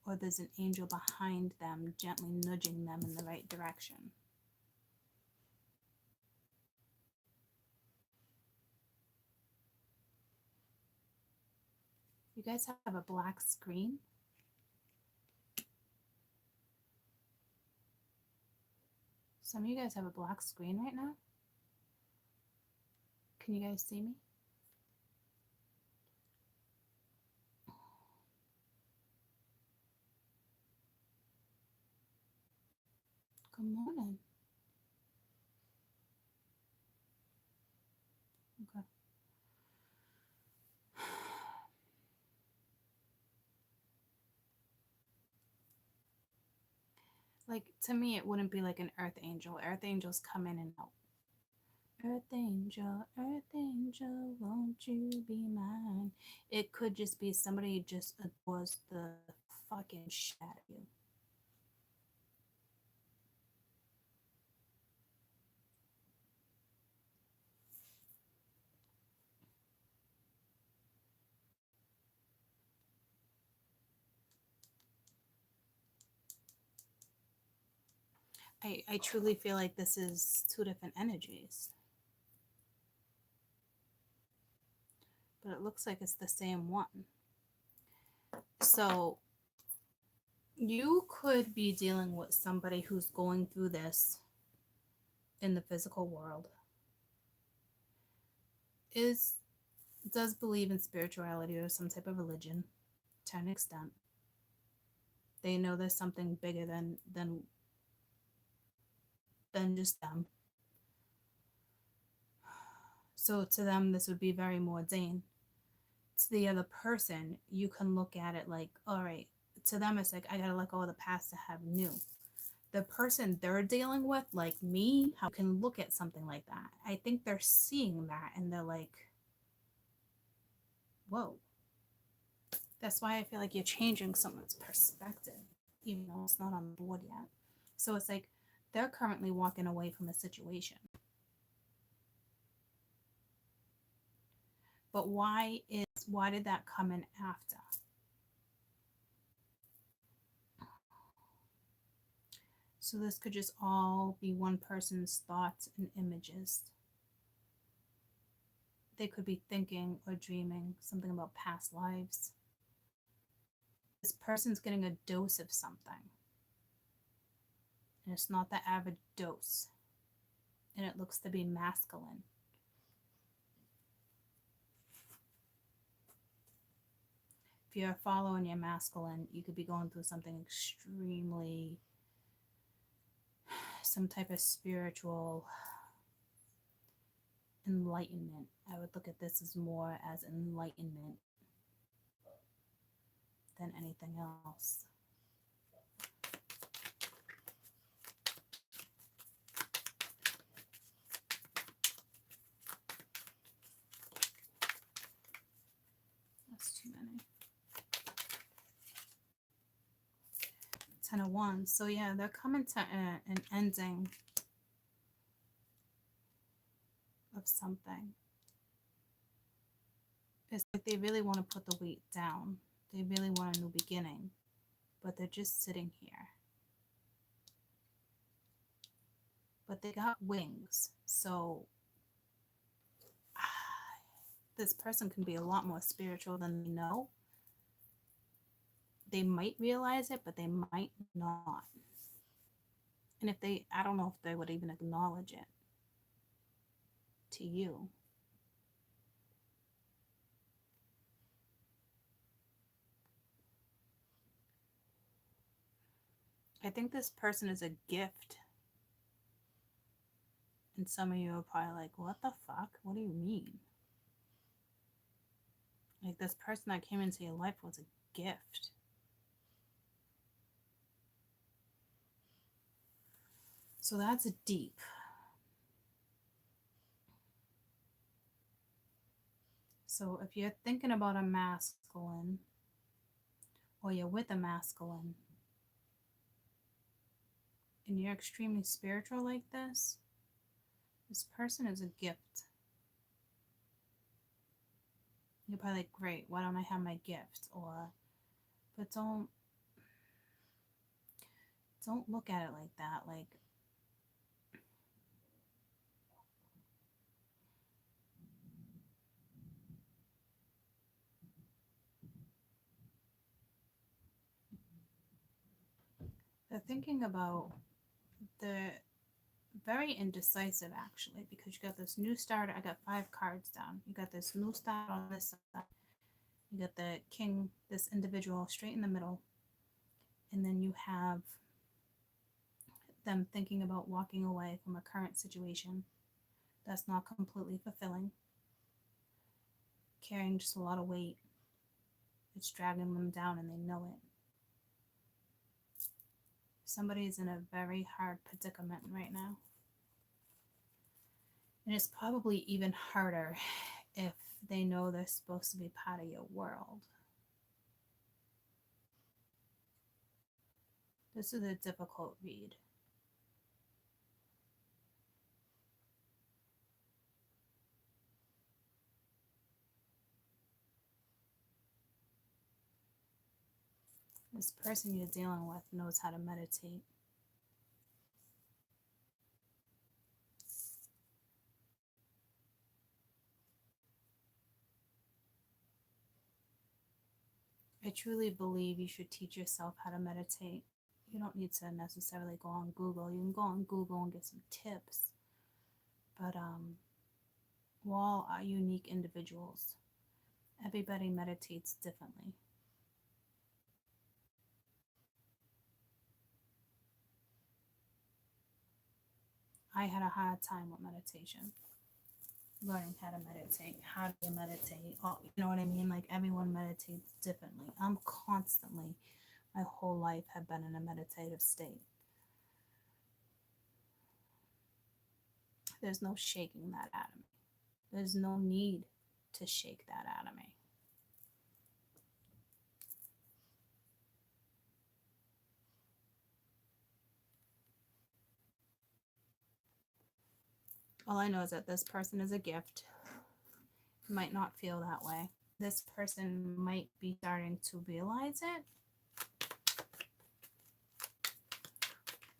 or there's an angel behind them gently nudging them in the right direction. You guys have a black screen? Some of you guys have a black screen right now? Can you guys see me? Good morning. Okay. Like, to me, it wouldn't be like an earth angel. Earth angels come in and out. Earth angel, won't you be mine? It could just be somebody just adores the fucking shit out of you. I truly feel like this is two different energies. But it looks like it's the same one. So you could be dealing with somebody who's going through this in the physical world, does believe in spirituality or some type of religion to an extent. They know there's something bigger than just them. So to them, this would be very mundane. To the other person, you can look at it like, all right, to them, it's like, I gotta let go of the past to have new. The person they're dealing with, like me, how can look at something like that? I think they're seeing that and they're like, whoa. That's why I feel like you're changing someone's perspective, even though it's not on board yet. So it's like they're currently walking away from a situation. But why did that come in after? So this could just all be one person's thoughts and images. They could be thinking or dreaming something about past lives. This person's getting a dose of something. And it's not the average dose. And it looks to be masculine. If you're following your masculine, you could be going through something extremely, some type of spiritual enlightenment. I would look at this as more as enlightenment than anything else. That's too many. 10 of Wands. So yeah, they're coming to an ending of something. It's like they really want to put the weight down. They really want a new beginning, but they're just sitting here. But they got wings, so this person can be a lot more spiritual than they know. They might realize it, but they might not. And if they, I don't know if they would even acknowledge it to you. I think this person is a gift. And some of you are probably like, what the fuck? What do you mean? Like, this person that came into your life was a gift. So that's deep. So if you're thinking about a masculine, or you're with a masculine, and you're extremely spiritual like this person is a gift. You're probably like, great, why don't I have my gift? But don't look at it like that. Like, they're thinking about the very indecisive, actually, because you got this new start. I got 5 cards down. You got this new start on this side. You got the king, this individual straight in the middle. And then you have them thinking about walking away from a current situation that's not completely fulfilling, carrying just a lot of weight. It's dragging them down and they know it. Somebody's in a very hard predicament right now. And it's probably even harder if they know they're supposed to be part of your world. This is a difficult read. This person you're dealing with knows how to meditate. I truly believe you should teach yourself how to meditate. You don't need to necessarily go on Google. You can go on Google and get some tips. But we're all are unique individuals. Everybody meditates differently. I had a hard time with meditation. Learning how to meditate. How do you meditate? Oh, you know what I mean? Like, everyone meditates differently. I'm constantly, my whole life, have been in a meditative state. There's no shaking that out of me. There's no need to shake that out of me. All I know is that this person is a gift. You might not feel that way. This person might be starting to realize it,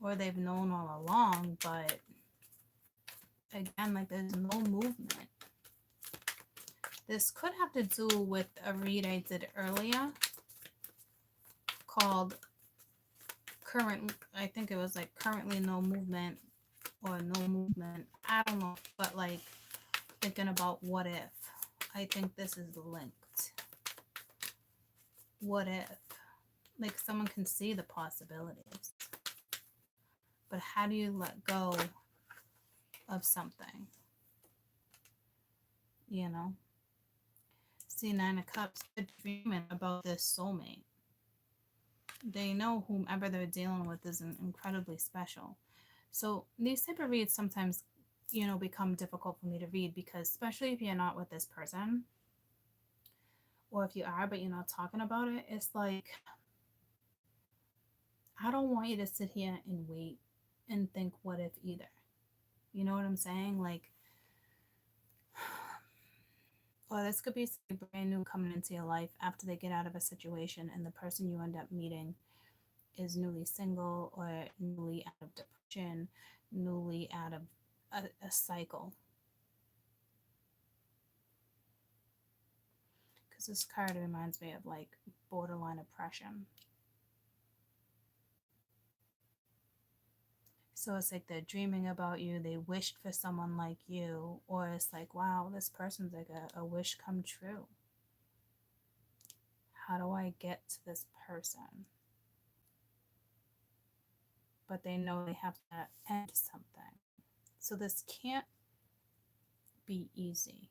or they've known all along, but again, like, there's no movement. This could have to do with a read I did earlier called current, I think it was like currently no movement or no movement. I don't know, but like thinking about what if. I think this is linked. What if? Like, someone can see the possibilities. But how do you let go of something? You know? See, 9 of Cups, they're dreaming about this soulmate. They know whomever they're dealing with is incredibly special. So these type of reads sometimes, you know, become difficult for me to read, because especially if you're not with this person, or if you are but you're not talking about it, it's like, I don't want you to sit here and wait and think what if either. You know what I'm saying? Like, or this could be something brand new coming into your life after they get out of a situation, and the person you end up meeting is newly single, or newly out of depression, newly out of a cycle. Because this card reminds me of like borderline oppression. So it's like they're dreaming about you, they wished for someone like you, or it's like, wow, this person's like a wish come true. How do I get to this person? But they know they have to end something. So this can't be easy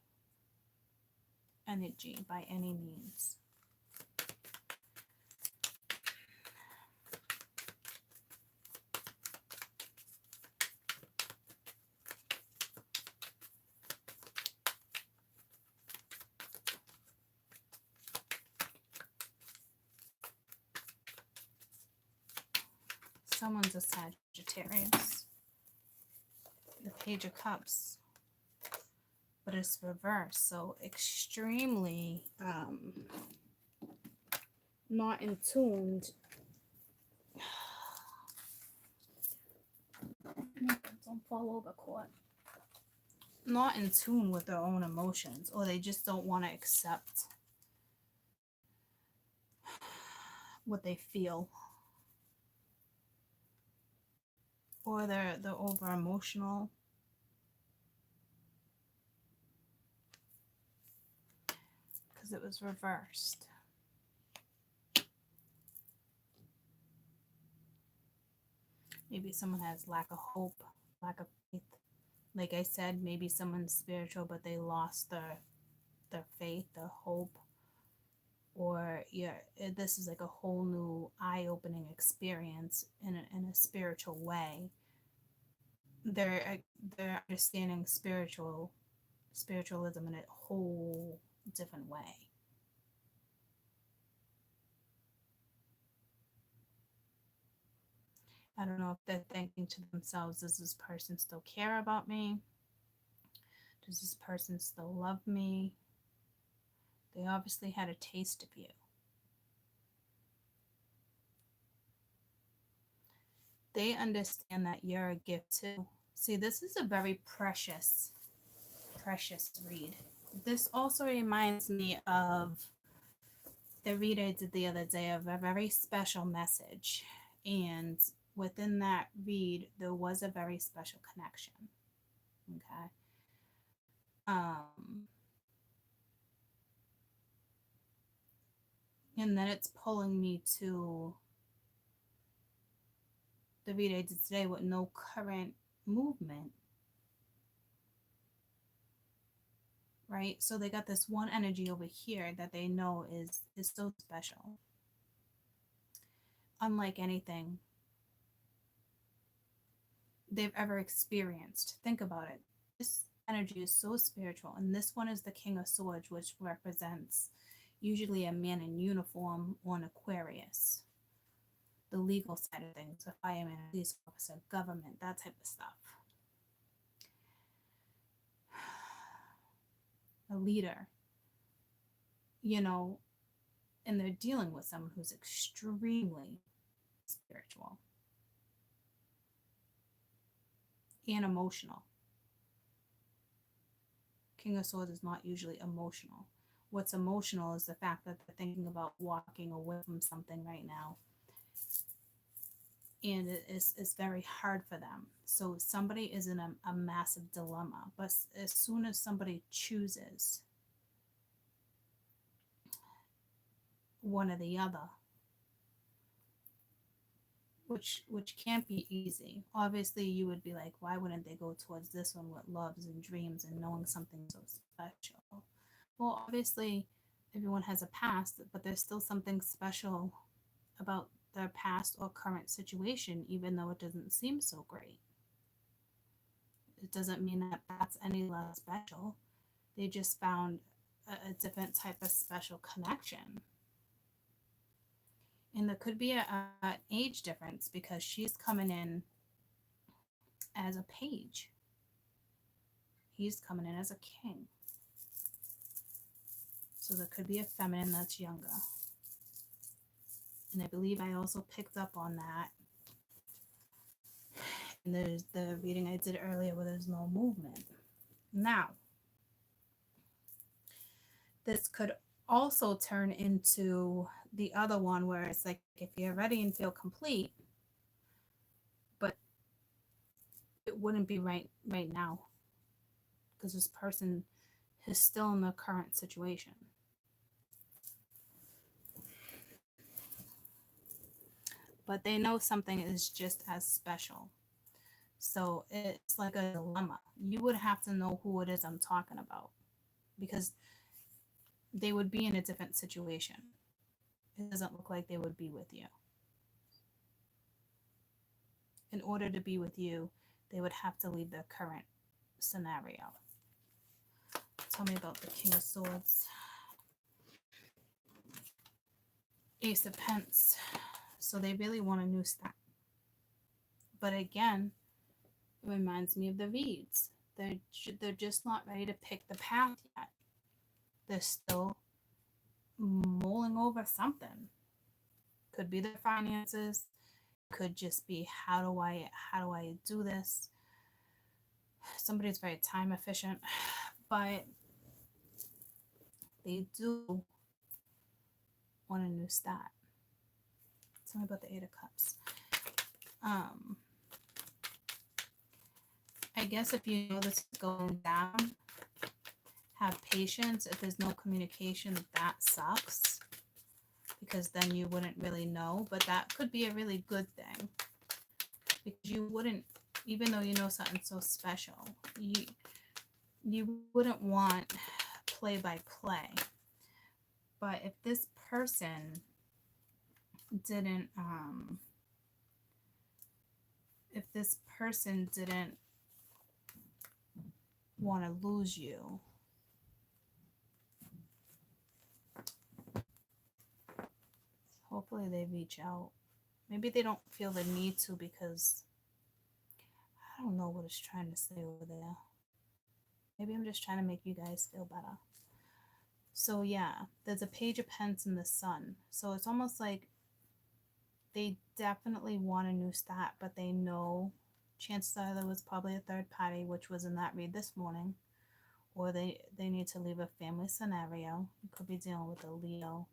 energy by any means. Someone's a Sagittarius. The Page of Cups. But it's reversed. So extremely not in tune. Don't fall over, court. Not in tune with their own emotions, or they just don't want to accept what they feel, or they're over emotional. Because it was reversed. Maybe someone has lack of hope, lack of faith. Like I said, maybe someone's spiritual, but they lost their faith, their hope. Or this is like a whole new eye-opening experience in a spiritual way. They're understanding spiritualism in a whole different way. I don't know if they're thinking to themselves, does this person still care about me? Does this person still love me? They obviously had a taste of you. They understand that you're a gift too. See, this is a very precious read. This also reminds me of the read I did the other day of a very special message. And within that read, there was a very special connection. Okay. And then it's pulling me to the read I did today with no current movement. Right? So they got this one energy over here that they know is so special. Unlike anything they've ever experienced. Think about it. This energy is so spiritual, and this one is the King of Swords, which represents usually a man in uniform or an Aquarius. The legal side of things, a fireman, a police officer, government, that type of stuff. A leader, and they're dealing with someone who's extremely spiritual and emotional. King of Swords is not usually emotional. What's emotional is the fact that they're thinking about walking away from something right now. And it's very hard for them. So somebody is in a massive dilemma. But as soon as somebody chooses one or the other, which can't be easy. Obviously, you would be like, why wouldn't they go towards this one with loves and dreams and knowing something so special? Well, obviously, everyone has a past, but there's still something special about their past or current situation, even though it doesn't seem so great. It doesn't mean that that's any less special. They just found a different type of special connection. And there could be an age difference because she's coming in as a page. He's coming in as a king. So there could be a feminine that's younger. And I believe I also picked up on that. And there's the reading I did earlier where there's no movement. Now, this could also turn into the other one where it's like if you're ready and feel complete, but it wouldn't be right now because this person is still in the current situation. But they know something is just as special. So it's like a dilemma. You would have to know who it is I'm talking about because they would be in a different situation. It doesn't look like they would be with you. In order to be with you, they would have to leave their current scenario. Tell me about the King of Swords. Ace of Pence. So they really want a new start. But again, it reminds me of the reeds. They're just not ready to pick the path yet. They're still mulling over something. Could be their finances, could just be how do I do this. Somebody's very time efficient, but they do want a new start. Tell me about the Eight of Cups. I guess if you know this is going down, have patience. If there's no communication, that sucks, because then you wouldn't really know. But that could be a really good thing, because you wouldn't, even though you know something so special, you wouldn't want play by play. But if this person didn't want to lose you, hopefully they reach out. Maybe they don't feel the need to, because I don't know what it's trying to say over there. Maybe I'm just trying to make you guys feel better. So yeah, there's a Page of Pence in the Sun. So it's almost like they definitely want a new start, but they know chances are there was probably a third party, which was in that read this morning, or they need to leave a family scenario. You could be dealing with a Leo.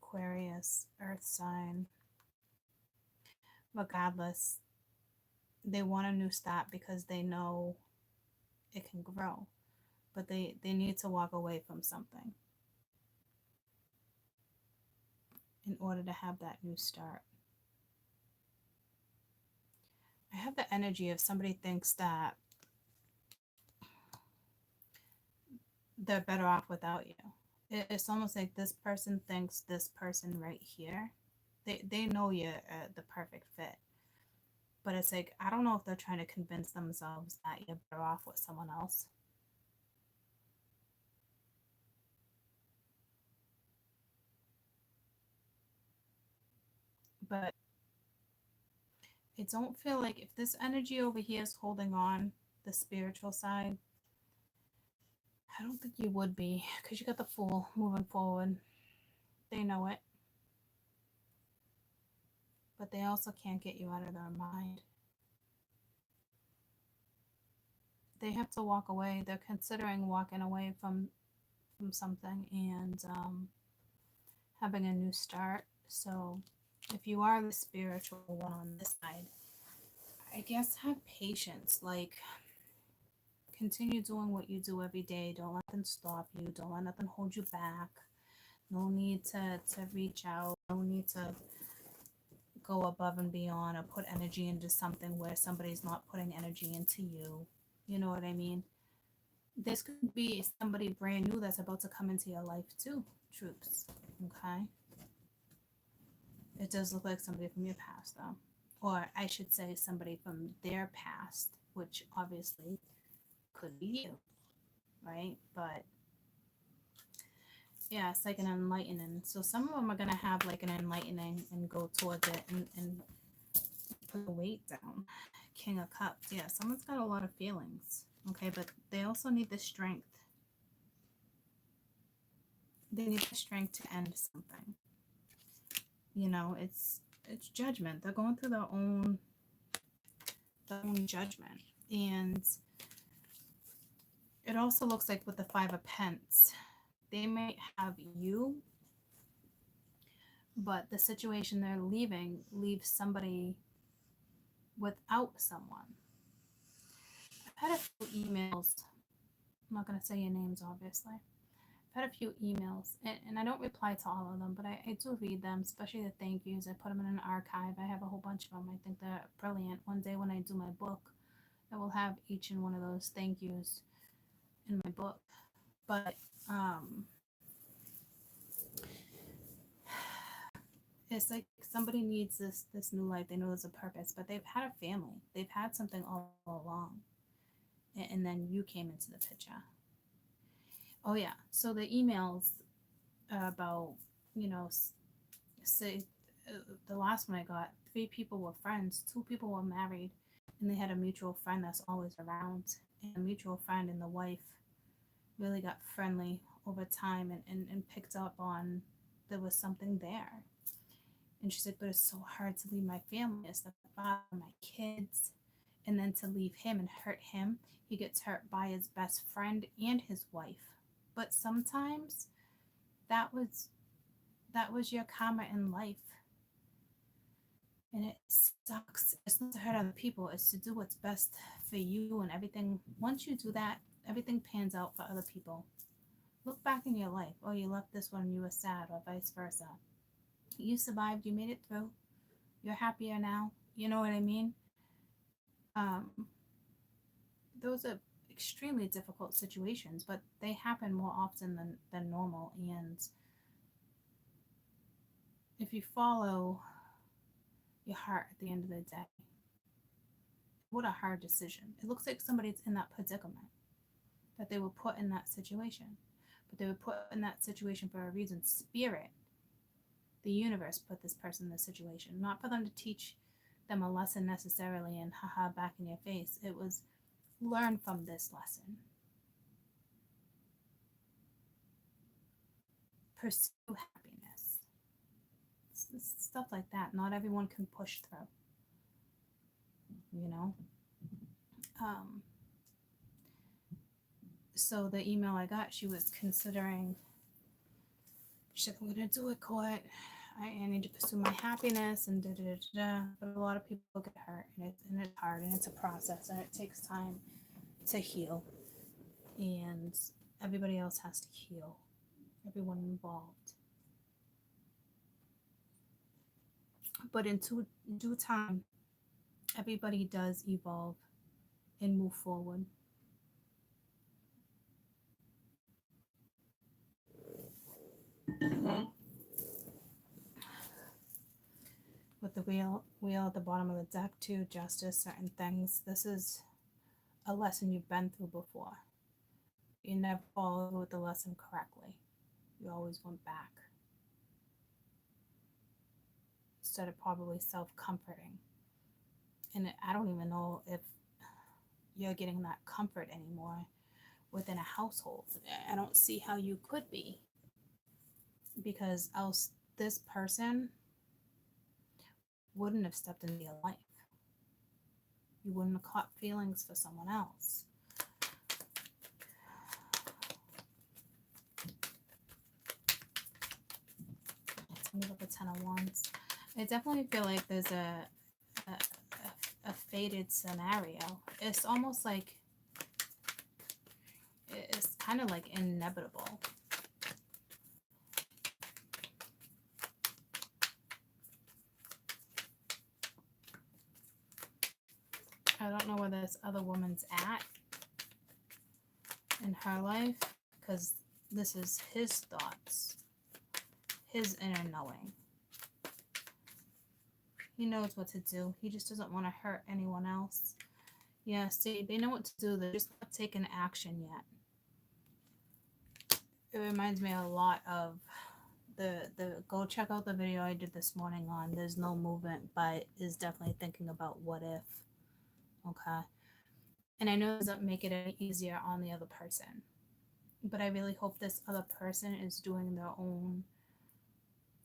Aquarius, earth sign. Regardless, they want a new start because they know it can grow, but they need to walk away from something in order to have that new start. I have the energy of somebody thinks that they're better off without you. It's almost like this person thinks this person right here, they know you're the perfect fit. But it's like, I don't know if they're trying to convince themselves that you're better off with someone else. But I don't feel like, if this energy over here is holding on, the spiritual side, I don't think you would be, because you got the Fool moving forward. They know it. But they also can't get you out of their mind. They have to walk away. They're considering walking away from something and having a new start. So if you are the spiritual one on this side, I guess have patience. Like, continue doing what you do every day. Don't let them stop you. Don't let nothing hold you back. No need to reach out. No need to go above and beyond or put energy into something where somebody's not putting energy into you. You know what I mean? This could be somebody brand new that's about to come into your life too, troops. Okay? It does look like somebody from your past, though. Or I should say somebody from their past, which obviously could be you, right? But yeah, it's like an enlightening. So some of them are going to have like an enlightening and go towards it and put the weight down. King of Cups. Yeah, someone's got a lot of feelings. Okay, but they also need the strength. They need the strength to end something. You know, it's judgment. They're going through their own judgment. And it also looks like with the Five of Pence, they might have you, but the situation they're leaving leaves somebody without someone. I've had a few emails. I'm not going to say your names, obviously. I've had a few emails, and I don't reply to all of them, but I do read them, especially the thank yous. I put them in an archive. I have a whole bunch of them. I think they're brilliant. One day when I do my book, I will have each and one of those thank yous in my book. But it's like somebody needs this new life. They know there's a purpose, but they've had a family. They've had something all along, and then you came into the picture. Oh yeah. So the emails about, you know, say the last one I got, 3 people were friends, 2 people were married, and they had a mutual friend that's always around. And a mutual friend and the wife really got friendly over time and picked up on there was something there. And she said, but it's so hard to leave my family. It's the father, my kids, and then to leave him and hurt him. He gets hurt by his best friend and his wife. But sometimes that was your karma in life. And it sucks. It's not to hurt other people, it's to do what's best for you and everything. Once you do that, everything pans out for other people. Look back in your life. Oh, you left this one and you were sad, or vice versa. You survived, you made it through. You're happier now. You know what I mean? Um, those are extremely difficult situations, but they happen more often than normal. And if you follow your heart at the end of the day, what a hard decision. It looks like somebody's in that predicament, that they were put in that situation. But they were put in that situation for a reason. Spirit, the universe, put this person in this situation, not for them to teach them a lesson necessarily and haha back in your face. It was learn from this lesson. Pursue happiness. Stuff like that. Not everyone can push through. You know? So the email I got, she was considering, she said, I'm going to do it, court. I need to pursue my happiness and da-da-da-da. But a lot of people get hurt, and it's hard, and it's a process, and it takes time to heal. And everybody else has to heal. Everyone involved. But in due time, everybody does evolve and move forward. With the wheel at the bottom of the deck too, justice, certain things. This is a lesson you've been through before. You never followed the lesson correctly. You always went back. Instead of probably self-comforting. And I don't even know if you're getting that comfort anymore within a household. I don't see how you could be. Because else this person wouldn't have stepped into your life. You wouldn't have caught feelings for someone else. Tell me about the Ten of Wands. I definitely feel like there's a fated scenario. It's almost like it's kind of like inevitable. I don't know where this other woman's at in her life, because this is his thoughts, his inner knowing. He knows what to do. He just doesn't want to hurt anyone else. Yeah, see, they know what to do. They're just not taking action yet. It reminds me a lot of the go check out the video I did this morning on There's No Movement, but is definitely thinking about what if. Okay. And I know it doesn't make it any easier on the other person. But I really hope this other person is doing their own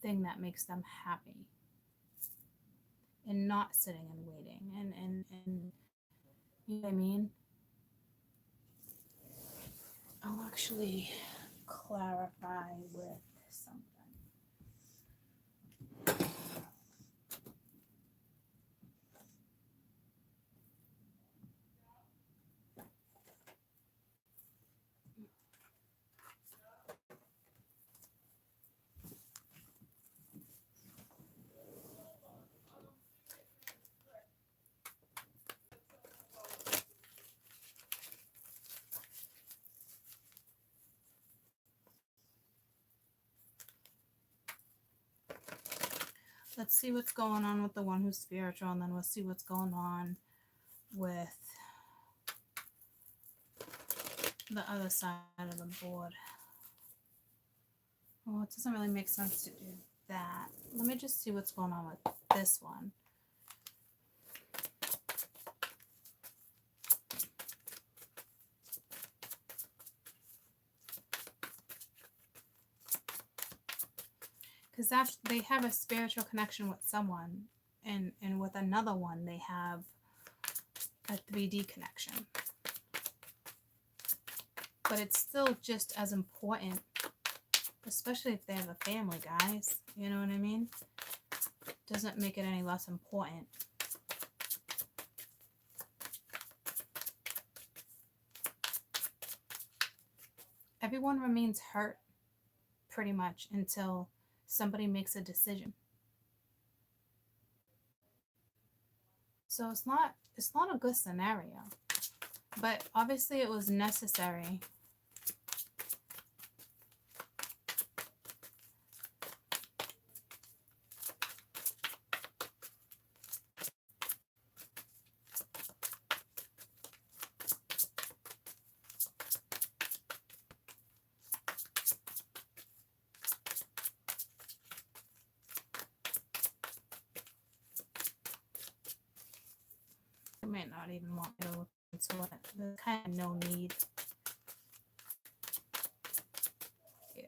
thing that makes them happy. And not sitting and waiting. And you know what I mean? I'll actually clarify with something. Let's see what's going on with the one who's spiritual, and then we'll see what's going on with the other side of the board. Well, it doesn't really make sense to do that. Let me just see what's going on with this one. Because they have a spiritual connection with someone, and with another one they have a 3D connection. But it's still just as important, especially if they have a family, guys. You know what I mean? Doesn't make it any less important. Everyone remains hurt pretty much until somebody makes a decision. So it's not a good scenario. But obviously it was necessary. I might not even want me to look into it. There's kind of no need. Yeah,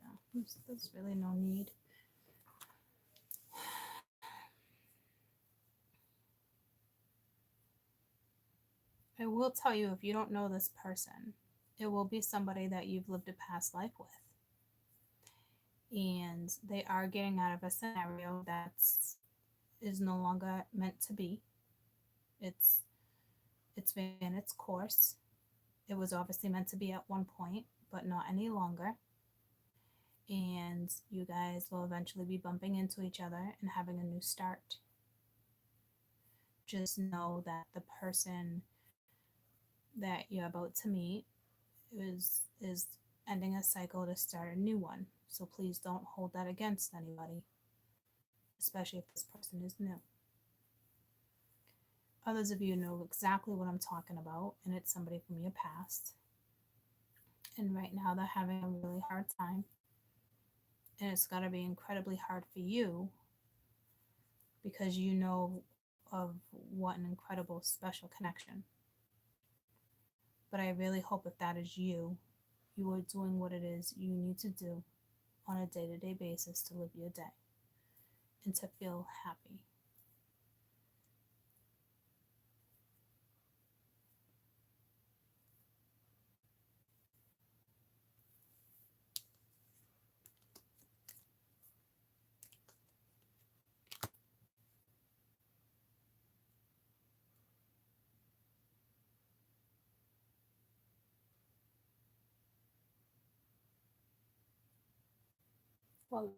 there's really no need. I will tell you, if you don't know this person, it will be somebody that you've lived a past life with. And they are getting out of a scenario that is no longer meant to be. It's been its course. It was obviously meant to be at one point, but not any longer. And you guys will eventually be bumping into each other and having a new start. Just know that the person that you're about to meet is ending a cycle to start a new one. So please don't hold that against anybody, especially if this person is new. Others of you know exactly what I'm talking about, and it's somebody from your past. And right now they're having a really hard time. And it's got to be incredibly hard for you because you know of what an incredible special connection. But I really hope if that is you, you are doing what it is you need to do on a day-to-day basis to live your day and to feel happy. Well,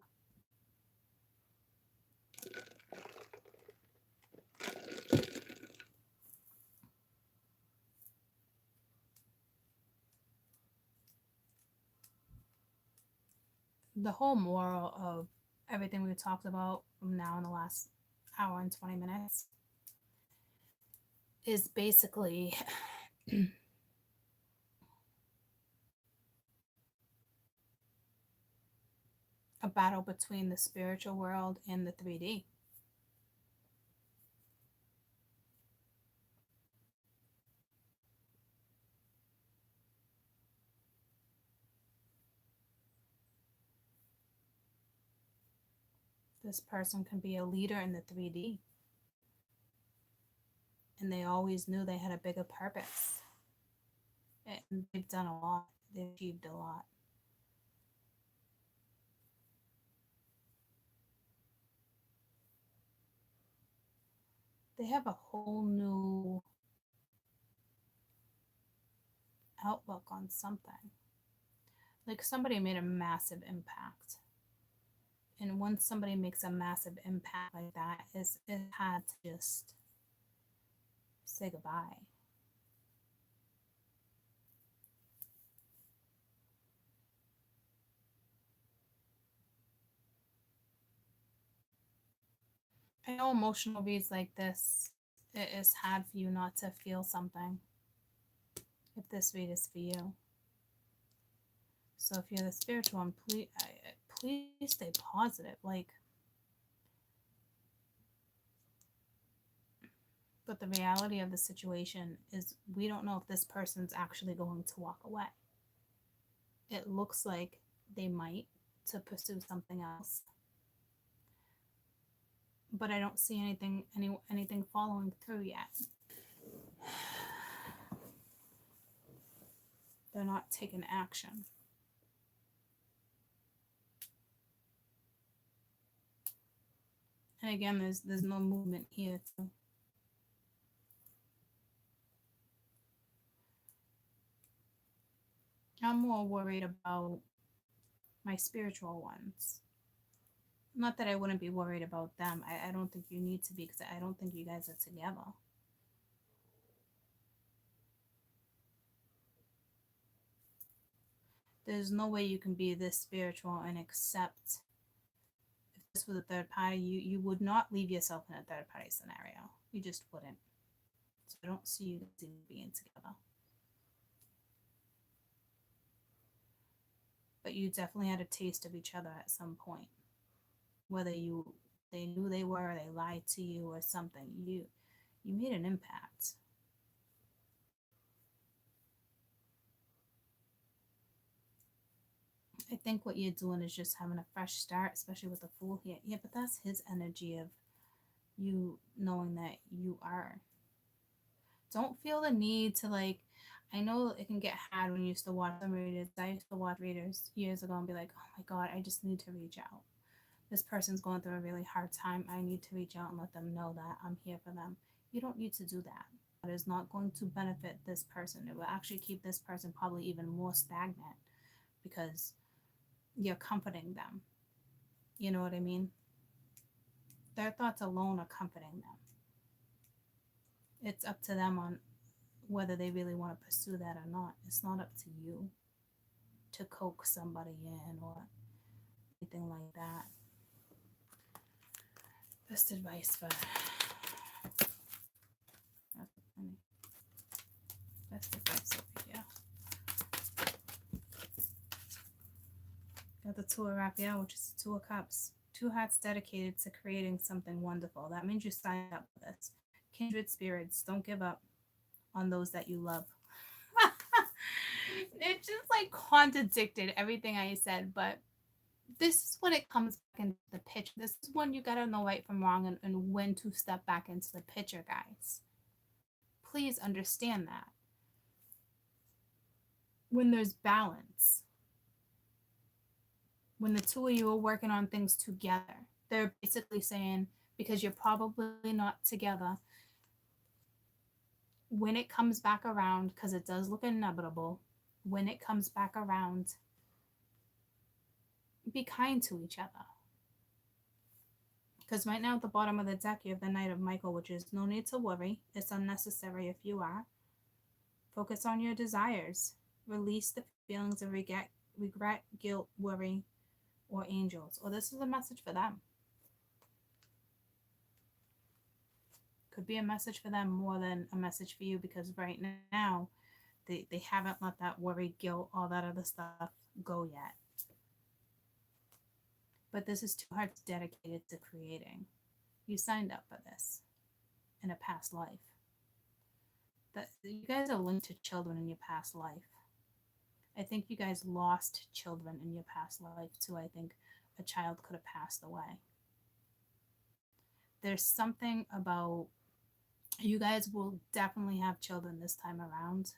the whole moral of everything we talked about from now in the last hour and 20 minutes is basically a battle between the spiritual world and the 3D. This person can be a leader in the 3D. And they always knew they had a bigger purpose. And they've done a lot. They've achieved a lot. They have a whole new outlook on something. Like somebody made a massive impact. And once somebody makes a massive impact like that, it had to just say goodbye. I know emotional reads like this, it is hard for you not to feel something if this read is for you. So if you're the spiritual one, please stay positive. Like, But the reality of the situation is we don't know if this person's actually going to walk away. It looks like they might, to pursue something else. But I don't see anything following through yet. They're not taking action. And again, there's no movement here too. I'm more worried about my spiritual ones. Not that I wouldn't be worried about them. I don't think you need to be, because I don't think you guys are together. There's no way you can be this spiritual and accept, if this was a third party, you would not leave yourself in a third party scenario. You just wouldn't. So I don't see you guys being together. But you definitely had a taste of each other at some point. Whether they knew they were, or they lied to you, or something, you made an impact. I think what you're doing is just having a fresh start, especially with the Fool here. Yeah, but that's his energy of you knowing that you are. Don't feel the need to, like, I know it can get hard when you used to watch some readers. I used to watch readers years ago and be like, oh my God, I just need to reach out. This person's going through a really hard time. I need to reach out and let them know that I'm here for them. You don't need to do that. That is not going to benefit this person. It will actually keep this person probably even more stagnant, because you're comforting them. You know what I mean? Their thoughts alone are comforting them. It's up to them on whether they really want to pursue that or not. It's not up to you to coax somebody in or anything like that. Best advice for best advice over here. Got the Two of Raphael, which is the Two of Cups. Two hearts dedicated to creating something wonderful. That means you signed up for this. Kindred spirits, don't give up on those that you love. It just like contradicted everything I said, but this is when it comes back into the picture. This is when you gotta know right from wrong, and when to step back into the picture, guys. Please understand that. When there's balance, when the two of you are working on things together, they're basically saying, because you're probably not together, when it comes back around, because it does look inevitable, when it comes back around, be kind to each other. Because right now at the bottom of the deck, you have the Knight of Michael, which is no need to worry. It's unnecessary if you are. Focus on your desires. Release the feelings of regret, guilt, worry, or angels. Or this is a message for them. Could be a message for them more than a message for you, because right now they haven't let that worry, guilt, all that other stuff go yet. But this is two hearts dedicated to creating. You signed up for this in a past life. That you guys are linked to children in your past life. I think you guys lost children in your past life too. I think a child could have passed away. There's something about, you guys will definitely have children this time around,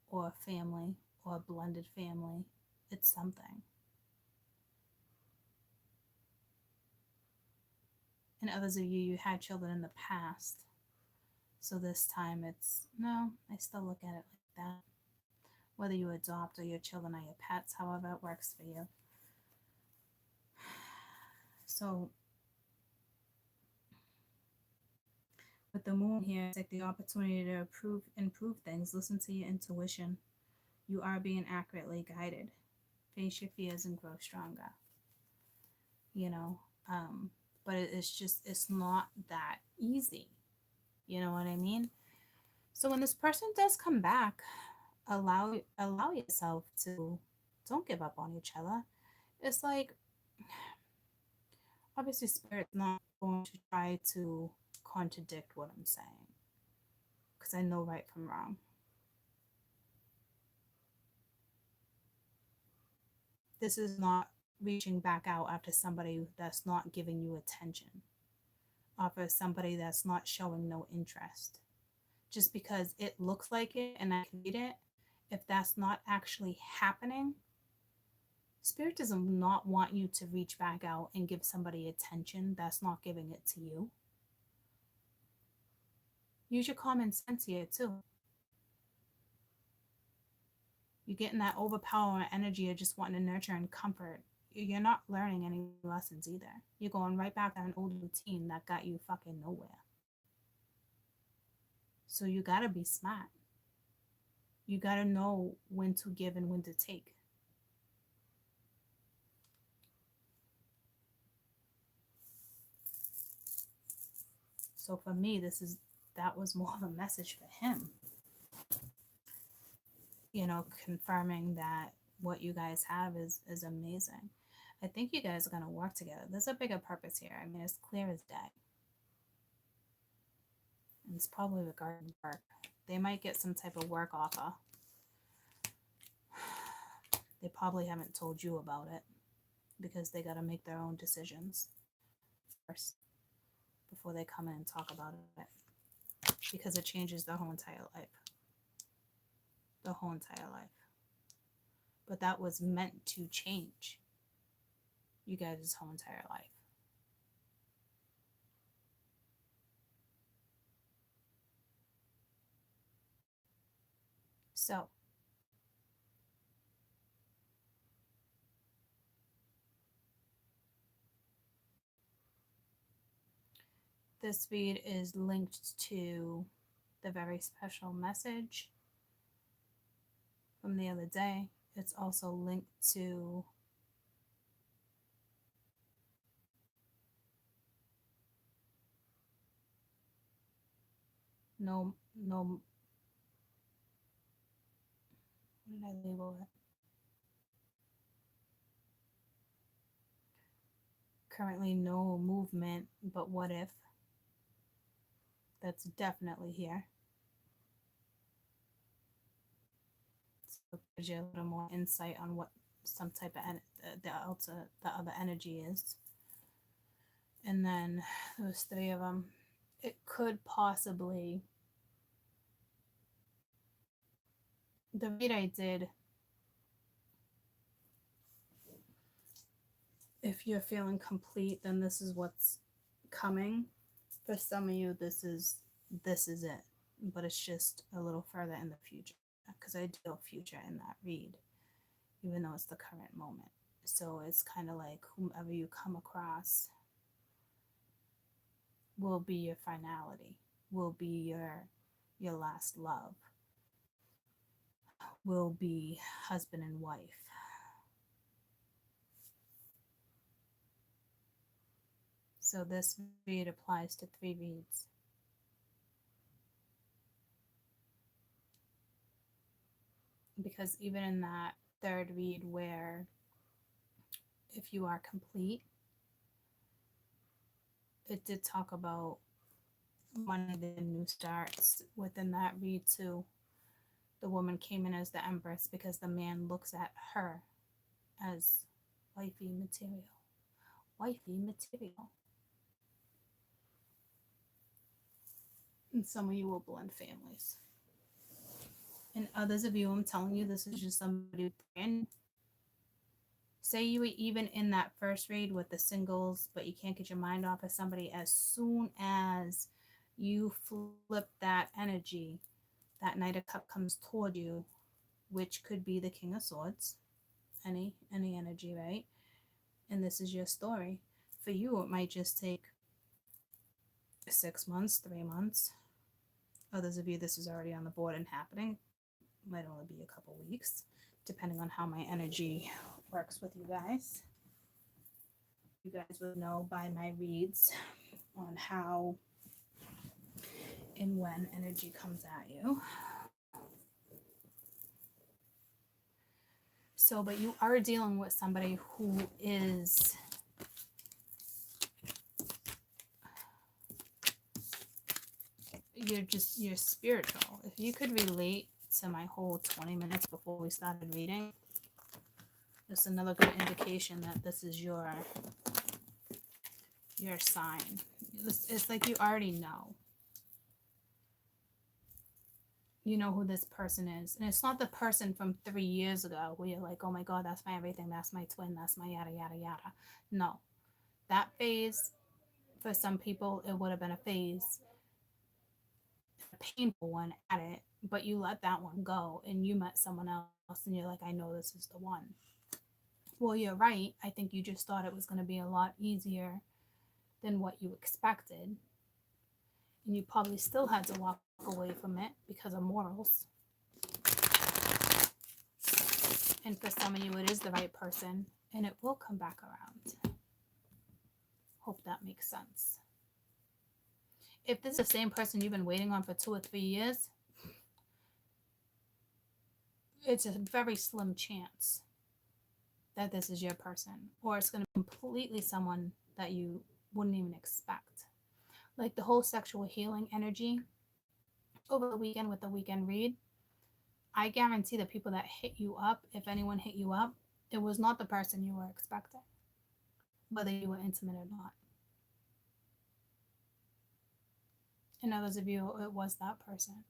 or a family, or a blended family. It's something. And others of you had children in the past. So this time it's, no, I still look at it like that. Whether you adopt or your children are your pets, however it works for you. So with the moon here, it's like the opportunity to improve things. Listen to your intuition. You are being accurately guided. Face your fears and grow stronger. You know, but it's not that easy. You know what I mean? So when this person does come back, allow yourself to, don't give up on each other. It's like, obviously spirit's not going to try to contradict what I'm saying. because I know right from wrong. This is not reaching back out after somebody that's not giving you attention, after somebody that's not showing no interest. Just because it looks like it and I can read it, if that's not actually happening, Spirit does not want you to reach back out and give somebody attention that's not giving it to you. Use your common sense here too. You're getting that overpowering energy of just wanting to nurture and comfort. You're not learning any lessons either. You're going right back to an old routine that got you fucking nowhere. So you gotta be smart. You gotta know when to give and when to take. So for me, that was more of a message for him. You know, confirming that what you guys have is amazing. I think you guys are going to work together. There's a bigger purpose here. I mean, it's clear as day. And it's probably regarding work. They might get some type of work offer. They probably haven't told you about it because they got to make their own decisions first before they come in and talk about it, because it changes their whole entire life. The whole entire life. But that was meant to change you guys' whole entire life. So, this read is linked to the very special message from the other day. It's also linked to no, what did I label it? Currently no movement, but what if? That's definitely here. So it gives you a little more insight on what some type of the other energy is. And then those three of them, it could possibly, the read I did, if you're feeling complete, then this is what's coming. For some of you, this is it, but it's just a little further in the future, because I do future in that read, even though it's the current moment. So it's kind of like whomever you come across will be your finality, will be your last love, will be husband and wife. So this read applies to 3 reads. Because even in that third read, where if you are complete, it did talk about one of the new starts within that read too. The woman came in as the Empress because the man looks at her as wifey material. Wifey material. And some of you will blend families. And others of you, I'm telling you, this is just somebody brand. Say you were even in that first read with the singles, but you can't get your mind off of somebody. As soon as you flip that energy, that Knight of Cups comes toward you, which could be the King of Swords, any energy, right? And this is your story. For you, it might just take 6 months, 3 months. Others of you, this is already on the board and happening. Might only be a couple weeks, depending on how my energy works with you guys. You guys will know by my reads on how and when energy comes at you. So, but you are dealing with somebody who is you're spiritual. If you could relate to my whole 20 minutes before we started reading, it's another good indication that this is your sign. It's like you already know. You know who this person is. And it's not the person from 3 years ago where you're like, oh my God, that's my everything, that's my twin, that's my yada, yada, yada. No. That phase, for some people, it would have been a phase, a painful one at it, but you let that one go and you met someone else and you're like, I know this is the one. Well, you're right. I think you just thought it was going to be a lot easier than what you expected. And you probably still had to walk away from it because of morals. And for some of you, it is the right person, and it will come back around. Hope that makes sense. If this is the same person you've been waiting on for 2 or 3 years, it's a very slim chance that this is your person, or it's going to be completely someone that you wouldn't even expect. Like the whole sexual healing energy over the weekend with the weekend read, I guarantee the people that hit you up, if anyone hit you up, it was not the person you were expecting, whether you were intimate or not. And others of you, it was that person.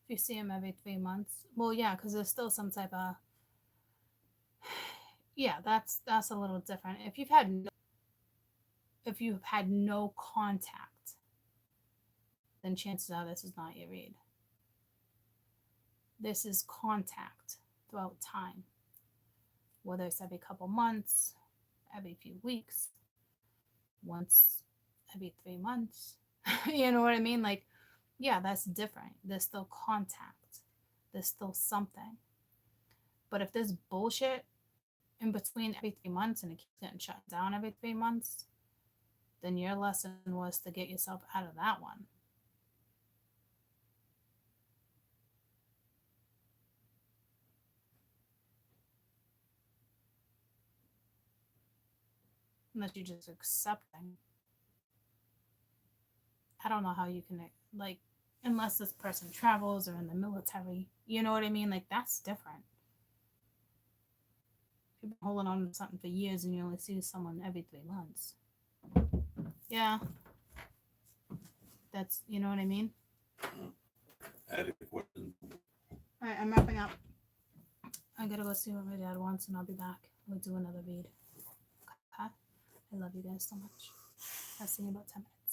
If you see him every 3 months, well, yeah, because there's still some type of, yeah, that's a little different. If you've had no contact, then chances are this is not your read. This is contact throughout time, whether it's every couple months, every few weeks, once every 3 months. You know what I mean? Like, yeah, that's different. There's still contact. There's still something. But if there's bullshit in between every 3 months and it keeps getting shut down every 3 months, then your lesson was to get yourself out of that one. Unless you just accepting. I don't know how you can, like, unless this person travels or in the military, you know what I mean? Like, that's different. If you've been holding on to something for years and you only see someone every 3 months. Yeah. That's, you know what I mean? Adequate. All right, I'm wrapping up. I gotta go see what my dad wants and I'll be back. We'll do another read. Okay? I love you guys so much. I'll see you in about 10 minutes.